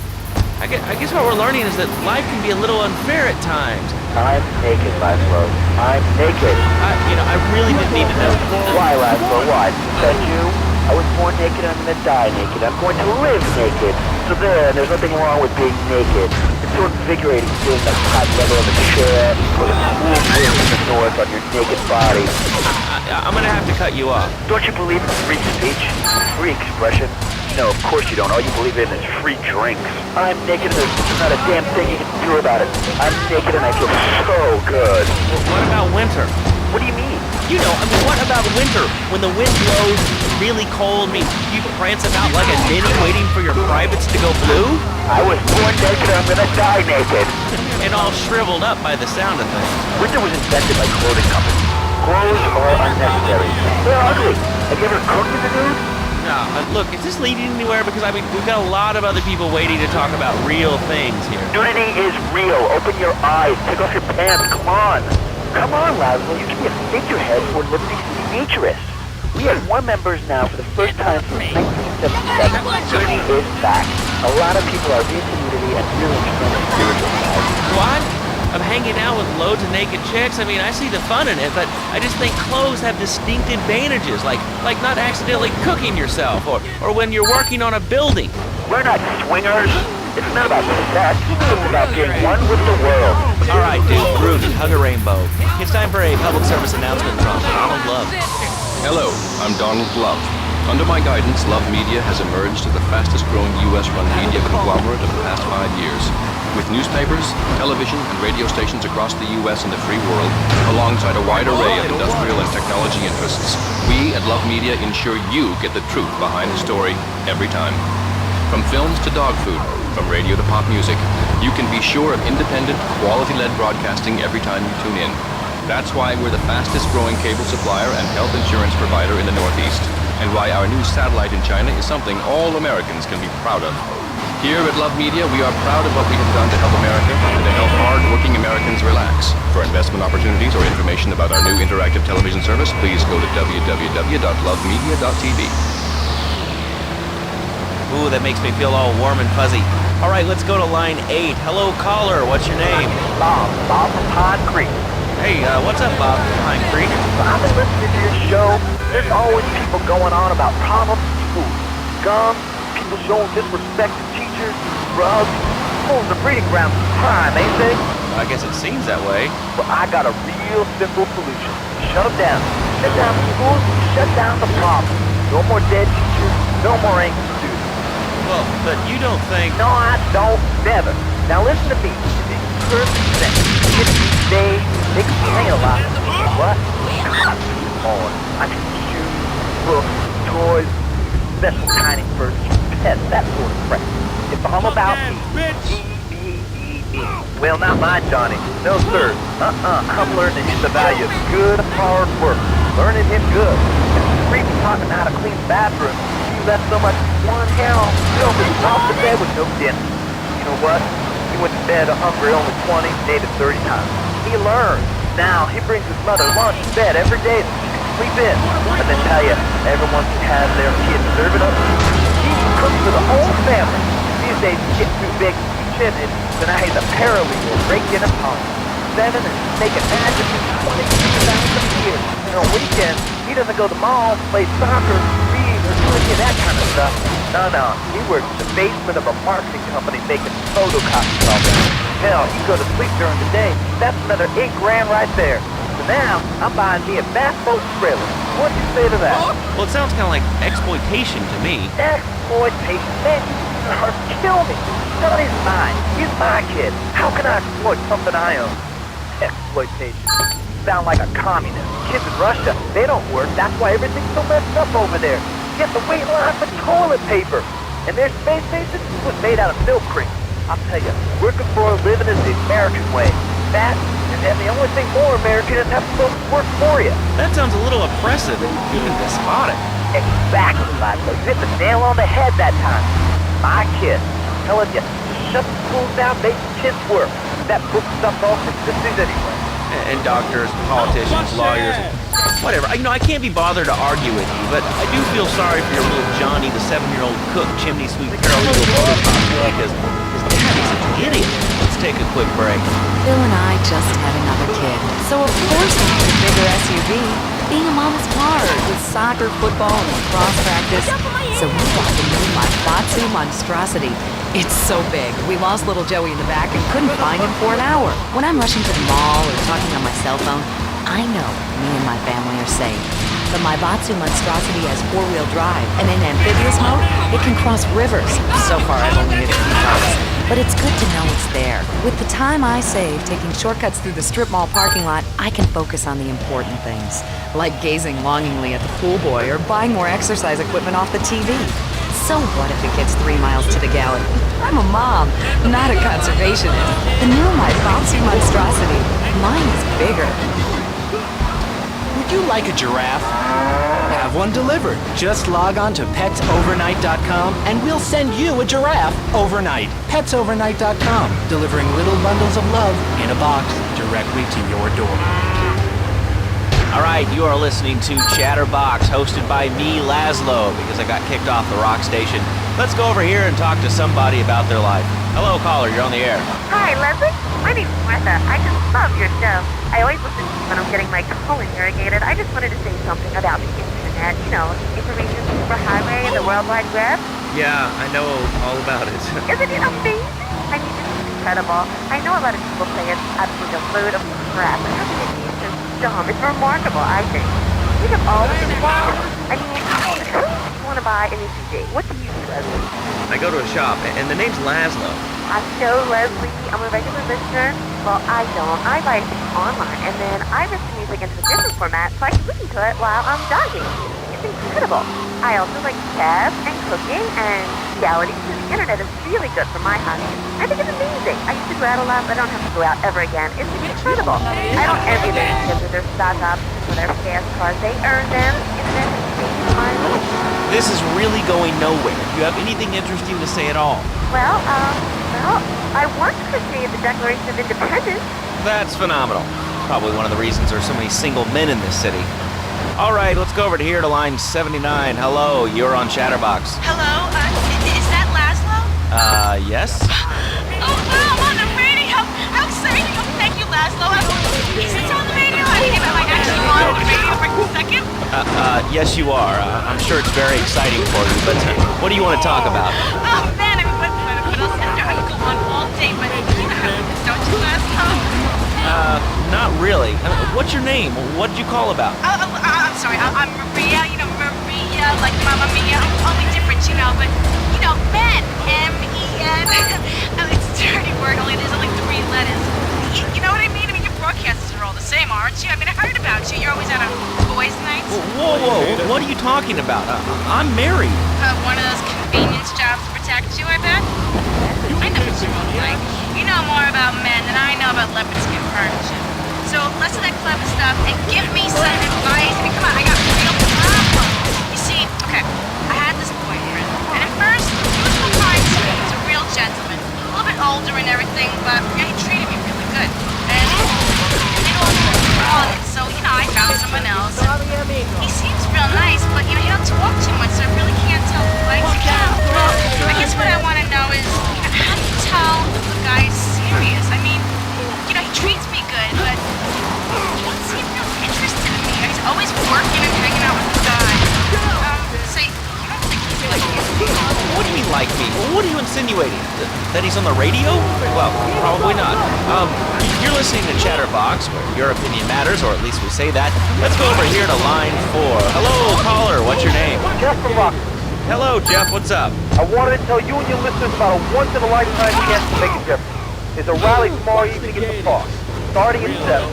I guess what we're learning is that life can be a little unfair at times. I'm naked, Laszlo. I'm naked. I really didn't need to know. Why, Laszlo? Why? Because you? I was born naked and I'm gonna die naked. I'm going to live naked. So there's nothing wrong with being naked. It's so invigorating feeling the hot weather on the chair or the cool breeze in the north on your naked body. I'm gonna have to cut you off. Don't you believe in free speech? Free expression? No, of course you don't. All you believe in is free drinks. I'm naked and there's not a damn thing you can do about it. I'm naked and I feel so good. Well, what about winter? What do you mean? You know, I mean, what about winter? When the wind blows really cold, I mean, you prance about like a ninny waiting for your privates to go blue? I was born naked and I'm gonna die naked. And all shriveled up by the sound of things. Winter was invented by clothing companies. Clothes are unnecessary. They're ugly. Have you ever cooked in the nude? No, look, is this leading anywhere? Because, I mean, we've got a lot of other people waiting to talk about real things here. Nudity is real. Open your eyes. Take off your pants. Come on. Come on, Laszlo. You can be a figurehead for Liberty City Futurists. We have more members now for the first time since 1977. Nudity is back. A lot of people are into nudity and really extremely spiritual side. What? Of hanging out with loads of naked chicks? I mean, I see the fun in it, but I just think clothes have distinct advantages, like not accidentally cooking yourself, or when you're working on a building. We're not swingers. It's not about sex. It's about being one with the world. All right, dude, groovy, hug a rainbow. It's time for a public service announcement from Donald Love. Hello, I'm Donald Love. Under my guidance, Love Media has emerged as the fastest-growing U.S.-run media conglomerate of the past 5 years. With newspapers, television, and radio stations across the U.S. and the free world, alongside a wide array of industrial and technology interests, we at Love Media ensure you get the truth behind the story every time. From films to dog food, from radio to pop music, you can be sure of independent, quality-led broadcasting every time you tune in. That's why we're the fastest-growing cable supplier and health insurance provider in the Northeast, and why our new satellite in China is something all Americans can be proud of. Here at Love Media, we are proud of what we have done to help America and to help hard-working Americans relax. For investment opportunities or information about our new interactive television service, please go to www.lovemedia.tv. Ooh, that makes me feel all warm and fuzzy. All right, let's go to line 8. Hello, caller. What's your name? Bob from Pine Creek. Hey, what's up, Bob from Pine Creek? I've been listening to your show. There's always people going on about problems in school. Guns, people showing disrespect to teachers, drugs. School's a breeding ground for crime, ain't they? I guess it seems that way. Well, I got a real simple solution. Shut them down. Shut down the schools, shut down the problem. No more dead teachers, no more angry students. Well, but you don't think... No, I don't. Never. Now listen to me. First thing, kids these days, they complain a lot. What? On. I mean, shoes, books, toys, special tiny furniture, pets, that sort of crap. It's all about me. Me. Well, not mine, Johnny. No, sir. I'm learning the value of good, hard work. Learning him good. And freaking talking how to clean the bathroom. You left so much one hair on filthy off the bed with no dent. You know what? You went to bed hungry only 20, maybe 30 times. He learned. Now, he brings his mother lunch to bed every day so she can sleep in. And then tell you, everyone can have their kids serve it up. He cooks for the whole family. These days, he gets too big to teach it, so now he's a paralegal, breaking a pump. 7 and making magic for $23,000 a year. And on weekends, he doesn't go to the mall, play soccer, read, or do any of that kind of stuff. No. He works in the basement of a marketing company making photocopies all day. Hell, he go to sleep during the day. That's another $8 grand right there. So now, I'm buying me a bass boat trailer. What do you say to that? Well, it sounds kind of like exploitation to me. Exploitation? Man, you kill me. Johnny's mine. He's my kid. How can I exploit something I own? Exploitation. Sound like a communist. Kids in Russia, they don't work. That's why everything's so messed up over there. You have to wait in line for toilet paper. And their space station was made out of milk cream. I'll tell you, working for a living is the American way. That, and then the only thing more American is have folks work for you. That sounds a little oppressive and even despotic. Exactly, Laszlo. You hit the nail on the head that time. My kid, I'm telling you, shut the schools down, make the kids work. That book stuff all for sissies anyway. And doctors, politicians, lawyers, whatever. I can't be bothered to argue with you, but I do feel sorry for your little Johnny, the 7-year-old cook, chimney sweep paralegal photocopy, because his daddy's such an idiot. Let's take a quick break. Phil and I just had another kid, so of course we need a bigger SUV. Being a mom is hard, with soccer, football, and lacrosse practice. So we bought the new Batsu monstrosity. It's so big, we lost little Joey in the back and couldn't find him for an hour. When I'm rushing to the mall or talking on my cell phone, I know me and my family are safe. The Batsu monstrosity has 4-wheel drive, and in amphibious mode, it can cross rivers. So far, I've only hit a few times, but it's good to know it's there. With the time I save taking shortcuts through the strip mall parking lot, I can focus on the important things, like gazing longingly at the pool boy or buying more exercise equipment off the TV. So what if it gets 3 miles to the gallon? I'm a mom, not a conservationist. The new Batsu monstrosity, mine is bigger. Would you like a giraffe? Have one delivered. Just log on to petsovernight.com and we'll send you a giraffe overnight. Petsovernight.com, delivering little bundles of love in a box directly to your door. All right, you are listening to Chatterbox, hosted by me, Laszlo, because I got kicked off the rock station. Let's go over here and talk to somebody about their life. Hello, caller, you're on the air. Hi, Leslie. My name's Martha. I just love your show. I always listen to you when I'm getting my colon irrigated. I just wanted to say something about the internet. You know, information superhighway and the World Wide Web. Yeah, I know all about it. Isn't it amazing? I mean, this is incredible. I know a lot of people say it's absolutely a load of crap, but how can it be so dumb? It's remarkable, I think. We have all this information. I mean, who want to buy a new CD? What do you do, Leslie? I go to a shop, and the name's Laszlo. I know, Leslie. I'm a regular listener. Well, I don't. I buy things online, and then I listen to music into a different format so I can listen to it while I'm jogging. It's incredible. I also like chess and cooking and reality, so the internet is really good for my hobby. I think it's amazing. I used to go out a lot, but I don't have to go out ever again. It's incredible. I don't envy their kids with their stock options or their fast cars. They earn them. The internet has changed my life. This is really going nowhere. Do you have anything interesting to say at all? Well, I once created the Declaration of Independence. That's phenomenal. Probably one of the reasons there's so many single men in this city. All right, let's go over to here to line 79. Hello, you're on Chatterbox. Hello, is that Laszlo? Yes? Oh, wow, on the radio! How exciting! Oh, thank you, Laszlo. Is this on the radio? I mean, am I actually on the radio for a second? Yes you are. I'm sure it's very exciting for you, but what do you want to talk about? Oh, man, I mean, what else is there? I could go on all day, but you know how it is, don't you, Laszlo? Not really. What's your name? What did you call about? I'm sorry, I'm Maria, you know, Maria, like Mamma Mia. I'm only different, you know, but, you know, men, M-E-N. It's a dirty word, only there's only 3 letters. You know what I mean? I mean, your broadcasters are all the same, aren't you? I mean, I heard about you. You're always out on boys' nights. Whoa, what are you talking about? I'm married. One of those convenience jobs to protect you, I bet? I know what you're like. You know more about men than I know about leopard skin furniture. So less of that clever stuff and give me some advice. I mean, come on, I got real problems. You see, okay, I had this boyfriend, and at first, he was real kind to me. He was a real gentleman. A little bit older and and everything, but he treated me really good. And I didn't want to so, I found someone else. And he seems real nice, but, he don't talk too much, so I really can't tell who likes him. Well, I guess what I want to know is, how do you tell if a guy's serious? I mean, he treats me good, but he doesn't seem real interested in me. He's always working and hanging out with the guys. Say, you don't think he's like me? What do you mean like me? What are you insinuating? That he's on the radio? Well, probably not. You're listening to Chatterbox, where your opinion matters, or at least we say that. Let's go over here to line 4. Hello, caller. What's your name? Jeff from Rock. Hello, Jeff. What's up? I wanted to tell you and your listeners about a once-in-a-lifetime chance to make a difference. There's a rally tomorrow evening in the park, starting at 7.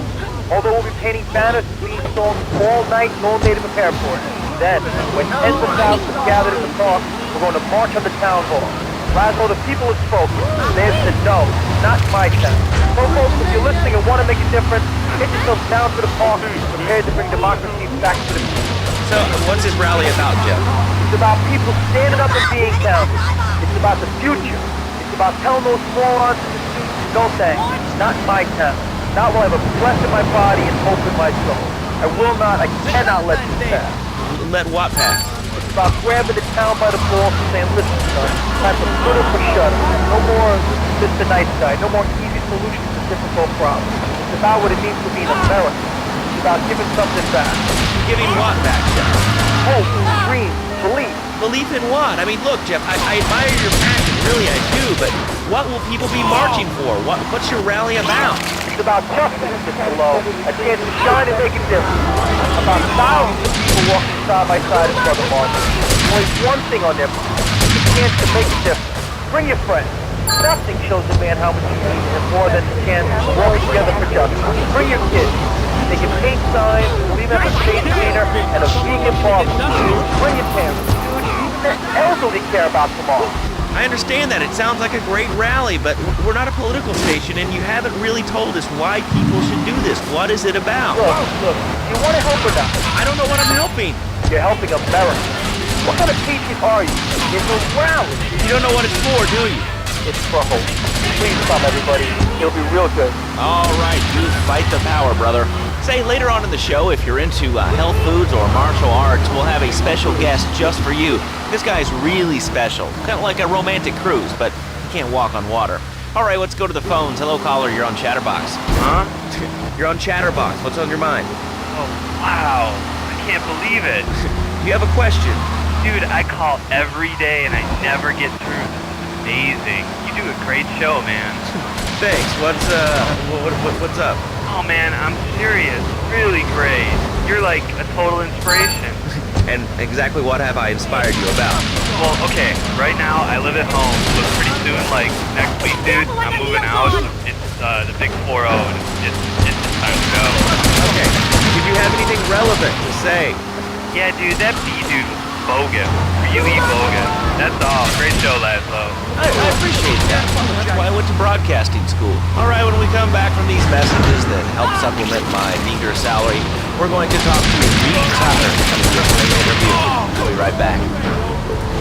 Although we'll be painting banners and singing songs all night and all day to prepare for it. Then, when tens of thousands gathered in the park, we're going to march on the town hall. Laszlo, the people have spoken. They have said no, not my town. So folks, if you're listening and want to make a difference, get yourself down to the park and be prepared to bring democracy back to the people. So, what's this rally about, Jeff? It's about people standing up and being counted. It's about the future. It's about telling those morons in the streets, no thanks, not my town. Not while I have a breath in my body and hope in my soul. I will not, I cannot let this pass. Let what pass? It's about grabbing the town by the balls and saying, listen, son, time to put up or shut up. No more just a nice guy. No more easy solutions to difficult problems. It's about what it means to be an American. It's about giving something back. Giving what back, Jeff? Hope, dreams, belief. Belief in what? I mean, look, Jeff, I admire your passion, really I do, but what will people be marching for? What's your rally about? It's about justice, Mr. Lowe, a chance to shine and make a difference. About thousands of people walking side by side in front of marches. Only one thing on their mind, a chance to make a difference. Bring your friends. Nothing shows a man how much he needs him more than the chance to work together for justice. Bring your kids. They can paint signs, clean up a state cleaner, and a vegan barbecue. Bring your parents, dude. Even the elderly care about tomorrow. I understand that. It sounds like a great rally, but we're not a political station, and you haven't really told us why people should do this. What is it about? Look, you want to help or not? I don't know what I'm helping. You're helping America. What kind of patriot are you? It's a rally. You don't know what it's for, do you? It's for hope. Please come, everybody. It'll be real good. All right, you fight the power, brother. Say, later on in the show, if you're into health foods or martial arts, we'll have a special guest just for you. This guy's really special. Kind of like a romantic cruise, but he can't walk on water. All right, let's go to the phones. Hello, caller. You're on Chatterbox. Huh? You're on Chatterbox. What's on your mind? Oh, wow. I can't believe it. Do you have a question? Dude, I call every day and I never get through. This is amazing. You do a great show, man. Thanks. What's up? Oh, man, I'm serious. Really great. You're like a total inspiration. And exactly what have I inspired you about? Well, okay, right now I live at home, but pretty soon, like next week, dude, I'm moving out. It's the big 4-0, and it's time to go. Okay, did you have anything relevant to say? Yeah, dude, that B-dude was bogus. Really bogus. That's all. Great show, Laszlo. I appreciate that. That's why I went to broadcasting school. All right, when we come back from these messages that help supplement my meager salary, we're going to talk to Reed Tucker coming to a great interview. We'll be right back.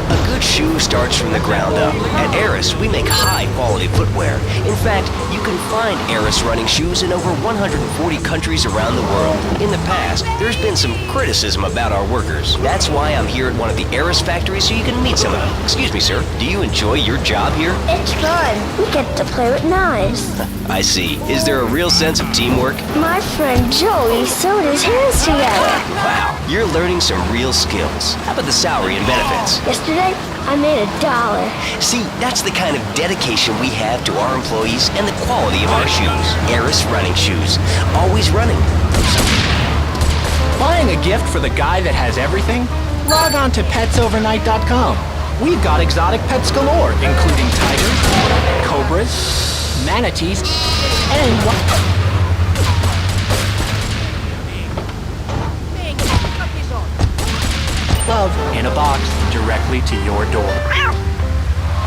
A good shoe starts from the ground up. At Eris, we make high-quality footwear. In fact, you can find Eris running shoes in over 140 countries around the world. In the past, there's been some criticism about our workers. That's why I'm here at one of the Eris factories so you can meet some of them. Excuse me, sir. Do you enjoy your job here? It's fun. We get to play with knives. I see. Is there a real sense of teamwork? My friend Joey sewed his hands together. Wow, you're learning some real skills. How about the salary and benefits? Yesterday, I made $1. See, that's the kind of dedication we have to our employees and the quality of our shoes. Eris running shoes. Always running. Buying a gift for the guy that has everything? Log on to petsovernight.com. We've got exotic pets galore, including tigers, cobras, manatees, and love in a box directly to your door.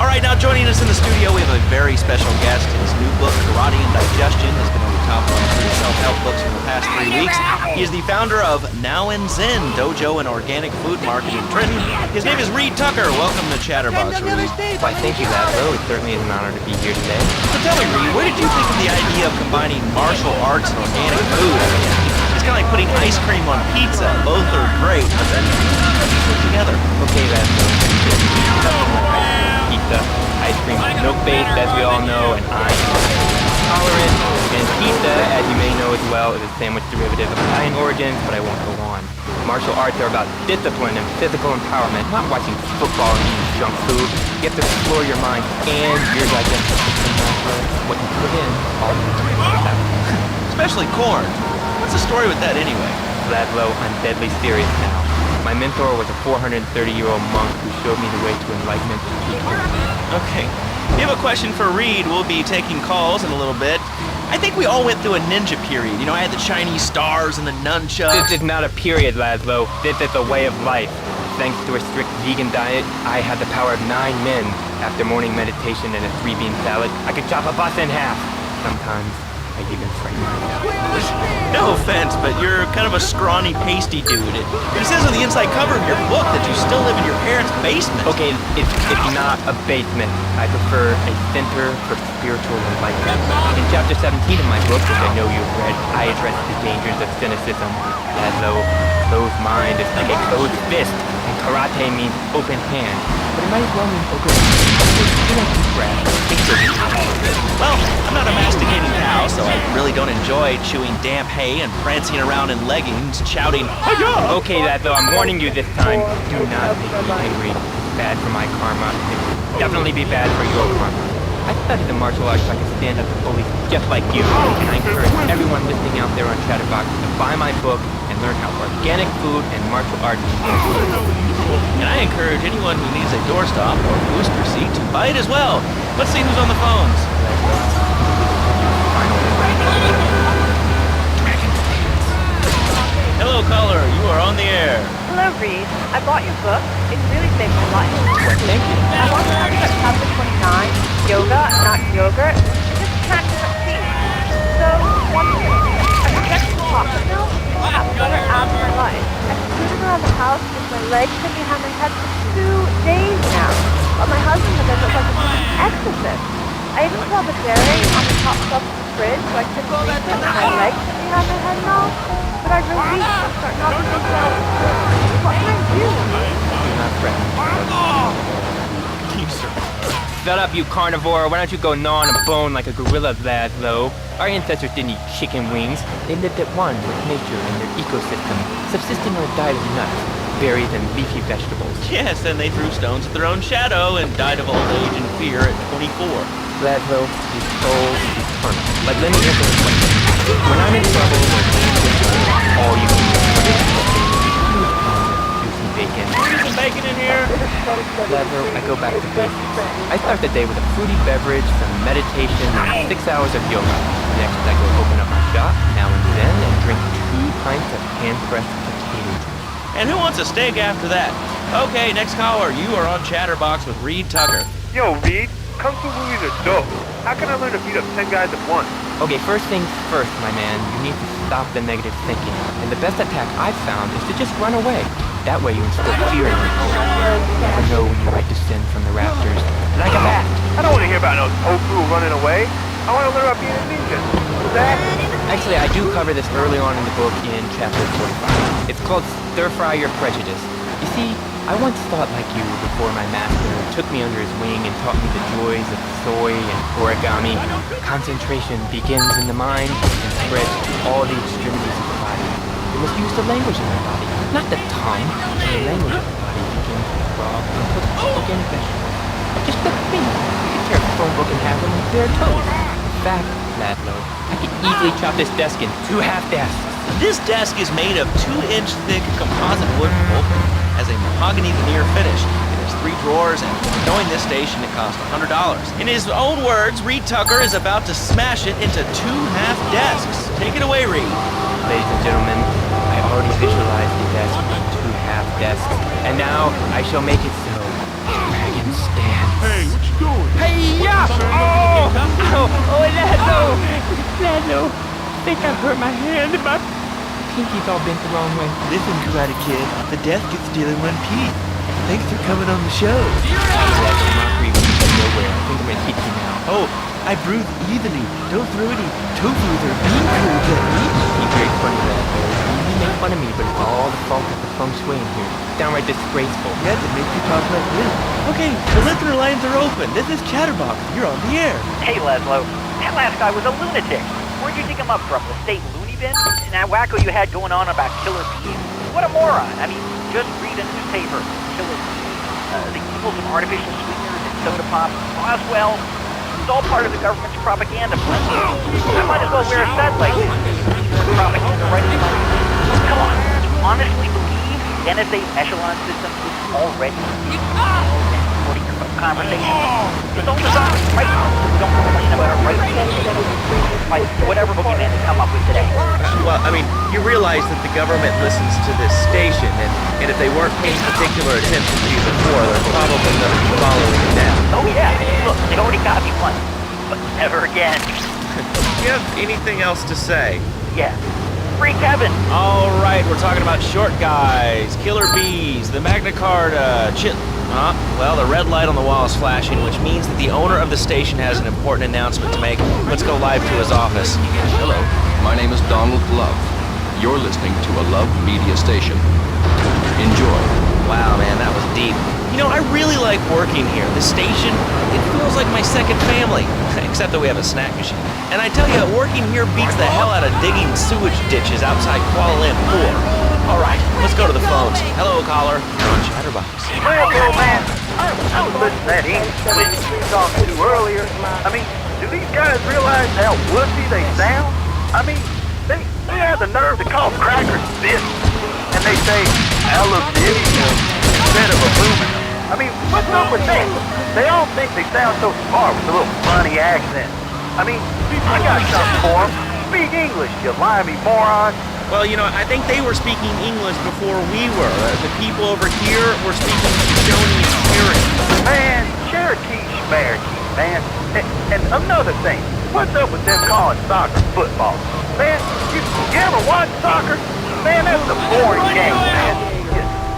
All right, now joining us in the studio, we have a very special guest. His new book, Karate and Digestion, has been over top 100 self-help books from the past 3 weeks. He is the founder of Now and Zen Dojo and Organic Food Market in Trenton. His name is Reed Tucker. Welcome to Chatterbox, Reed. Why, thank you, Laszlo. It certainly is an honor to be here today. So tell me, Reed, where did you think of the idea of combining martial arts and organic food? I mean, it's kind of like putting ice cream on pizza. Both are great, but then you put together. Okay, Laszlo. Pizza, ice cream, milk-based, as we all know, and I'm tolerant. And pizza, as you may know as well, is a sandwich derivative of Italian origins, but I won't go on. Martial arts are about discipline and physical empowerment, not watching football and eating junk food. You have to explore your mind and your digestive system. What you put in, all you Especially corn. What's the story with that anyway? Laszlo, I'm deadly serious now. My mentor was a 430-year-old monk who showed me the way to enlightenment. Okay. If you have a question for Reed, we'll be taking calls in a little bit. I think we all went through a ninja period. You know, I had the Chinese stars and the nunchucks. This is not a period, Laszlo. This is a way of life. Thanks to a strict vegan diet, I had the power of 9 men. After morning meditation and a 3-bean salad, I could chop a bus in half. Sometimes I even frighten myself. No offense, but you're kind of a scrawny, pasty dude. It says on the inside cover of your book that you still live in your parents' basement. Okay, it's not a basement. I prefer a center for spiritual enlightenment. In chapter 17 of my book, which I know you've read, I address the dangers of cynicism. Laszlo, closed mind is like a closed fist, and karate means open hand. But it might as well mean open Well, I'm not a masticating cow, so I really don't enjoy chewing damp hay and prancing around in leggings, shouting, "Hi-ya!" Okay, Laszlo, I'm warning you this time. Do not make me angry. It's bad for my karma. It will definitely be bad for your karma. I studied the martial arts so I can stand up to bullies just like you, and I encourage everyone listening out there on Chatterbox to buy my book and learn how organic food and martial arts work. And I encourage anyone who needs a doorstop or booster seat to buy it as well. Let's see who's on the phones. Hello, caller. You are on the air. Hello, Reed. I bought your book. It really saved my life. Thank you. I want to talk about chapter 29, yoga, not yogurt. I just can't get enough tea. So wonderful. I forget to talk. No, I've better abs in my life. I've scooted around the house with my legs sticking behind my head for 2 days now. But my husband said I look like an exorcist. I even saw the dairy on the top shelf of the fridge, so I couldn't reach it with my legs sticking behind my head and all. But I really weak. I'm starting off with myself. What can I do? Do not threaten me. Shut up, you carnivore. Why don't you go gnaw on a bone like a gorilla, Laszlo? Our ancestors didn't eat chicken wings. They lived at one with nature and their ecosystem, subsisting on a diet of nuts, berries, and leafy vegetables. Yes, and they threw stones at their own shadow and died of old age and fear at 24. Laszlo, your soul is eternal. Like Lenny Nicholas. When I'm in trouble, all you need is juicy bacon. Some bacon in here. Laszlo, I go back to basics. I start the day with a fruity beverage, some meditation, and 6 hours of yoga. Next, I go open up my shop, Now and Zen, and drink 2 pints of hand-pressed potato juice. And who wants a steak after that? Okay, next caller. You are on Chatterbox with Reed Tucker. Yo, Reed. Kung Fu movies are dope. How can I learn to beat up 10 guys at once? Okay, first things first, my man. You need to stop the negative thinking. And the best attack I've found is to just run away. That way you instill fear in people. You never know when you might descend from the rafters. Like a bat. I don't want to hear about no tofu running away. I want to learn about being a ninja. That? Actually, I do cover this early on in the book in chapter 45. It's called Stir Fry Your Prejudice. You see, I once thought like you before my master took me under his wing and taught me the joys of soy and origami. Concentration begins in the mind and spreads to all the extremities of the body. You must use the language of the body, not the tongue. And the language of the body begins with raw uncooked organic vegetables. Just look at me. You can tear a phone book in half with my bare toes. In fact, Laszlo, I could easily chop this desk in 2 half desks. This desk is made of 2-inch thick composite wood open, has a mahogany veneer finish. It has 3 drawers, and knowing this station, it cost $100. In his own words, Reed Tucker is about to smash it into 2 half desks. Take it away, Reed. Ladies and gentlemen, I already visualized the desk with 2 half desks, and now I shall make it so. Dragon stand. Hey, what you doing? Hey, yeah! Oh! Oh, Laszlo! Laszlo! think I hurt my hand and my pinky's all bent the wrong way. Listen, Karate Kid, the death gets still in one piece. Thanks for coming on the show. Exactly, mockery from nowhere. I think I'm gonna hit you now. Oh, I breathe evenly. Don't throw any tofu or bean curds at me. You're very funny, Raspberry. You make fun of me, but it's all the fault of the feng shui in here. It's downright disgraceful. Yeah, to make you talk like this. Okay, the listener lines are open. This is Chatterbox. You're on the air. Hey, Laszlo. That last guy was a lunatic. Where'd you dig him up from? The state loony bin? And that wacko you had going on about killer bees? What a moron. I mean, just read a newspaper. Killer bees, the evils of artificial sweeteners and soda pop, Roswell. It's all part of the government's propaganda plan. I might as well wear a set like this. Propaganda right in my face. Come on. You honestly believe the NSA echelon system is already recording your conversation? It's all designed right now. Don't complain about it right now. Like whatever boogeyman they come up with today. Well, I mean, you realize that the government listens to this station, and if they weren't paying particular attention to you before, they're probably going to be following you now. Oh yeah, look, they already got me once, but never again. Do you have anything else to say? Yeah. Free Kevin! All right, we're talking about short guys, killer bees, the Magna Carta, well, the red light on the wall is flashing, which means that the owner of the station has an important announcement to make. Let's go live to his office. Hello, my name is Donald Love. You're listening to a Love Media station. Enjoy. Wow, man, that was deep. You know, I really like working here. The station, it feels like my second family, except that we have a snack machine. And I tell you, working here beats the hell out of digging sewage ditches outside Kuala Lumpur. All right, let's go to the phones. Hello, caller. You're on Chatterbox. Well, old man, I was listening to that English you were talking to earlier. I mean, do these guys realize how wussy they sound? I mean, they have the nerve to call crackers biscuits, and they say aluminium instead of aluminum. I mean, what's up with that? They all think they sound so smart with a little funny accent. I mean, I got something for them. Speak English, you limey moron. Well, you know, I think they were speaking English before we were. The people over here were speaking Shoshone and Cherokee. Man, Cherokee schmarokee, man. And another thing, what's up with them calling soccer football? Man, you ever watch soccer? Man, that's a boring game, man.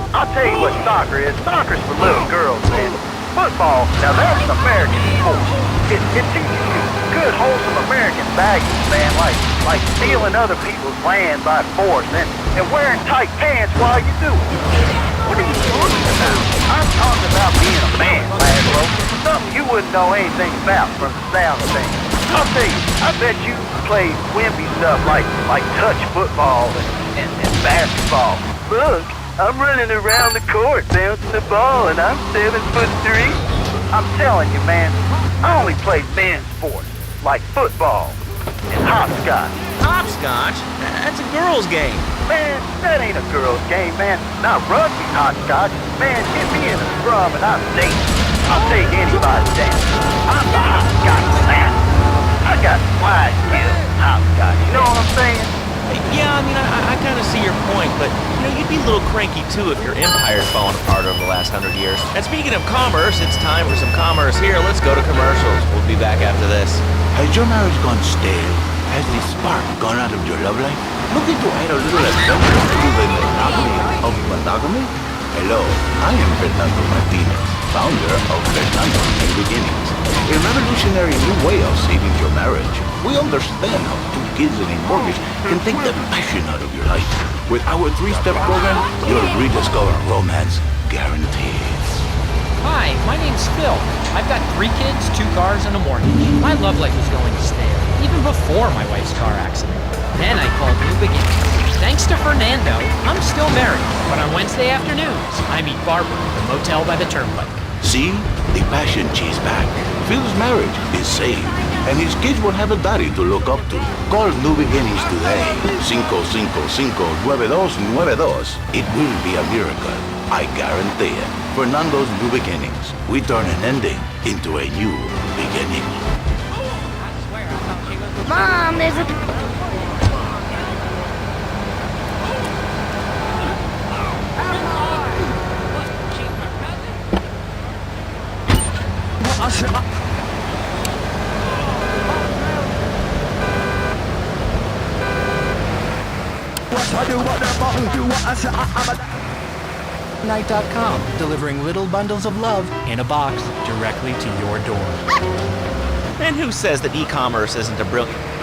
I'll tell you what soccer is. Soccer's for little girls, man. Football, now that's an American sport. It teaches you good, wholesome American values, man, like stealing other people's land by force and wearing tight pants while you do it. What are you talking about? I'm talking about being a man, Laszlo. Something you wouldn't know anything about from the sound of things. I'll tell you, I bet you play wimpy stuff like touch football and basketball. Look, I'm running around the court bouncing the ball and I'm 7'3". I'm telling you, man, I only play men's sports, like football and hopscotch. Hopscotch? That's a girl's game. Man, that ain't a girl's game, man. Not rugby hopscotch. Man, get me in a scrum and I'm safe. I'll take anybody's dance. I'm the hopscotch master. I got slide skills in hopscotch. You know what I'm saying? Yeah, I mean, I kind of see your point, but, you know, you'd be a little cranky, too, if your empire's fallen apart over the last 100 years. And speaking of commerce, it's time for some commerce here. Let's go to commercials. We'll be back after this. Has your marriage gone stale? Has the spark gone out of your love life? Looking to add a little adventure to the monotony of monogamy? Hello, I am Fernando Martinez, founder of Fernando's New Beginnings, a revolutionary new way of saving your marriage. We understand how 2 kids and a mortgage can take the passion out of your life. With our 3-step program, you'll rediscover romance guaranteed. Hi, my name's Phil. I've got 3 kids, 2 cars, and a mortgage. My love life was going stale, even before my wife's car accident. Then I called New Beginnings. Thanks to Fernando, I'm still married, but on Wednesday afternoons, I meet Barbara at the motel by the turnpike. See? The passion chase back. Phil's marriage is saved, and his kids will have a daddy to look up to. Call New Beginnings today. 555-9292. It will be a miracle. I guarantee it. Fernando's New Beginnings. We turn an ending into a new beginning. Mom, there's a... Night.com, delivering little bundles of love in a box directly to your door. And who says that e-commerce isn't a brilliant...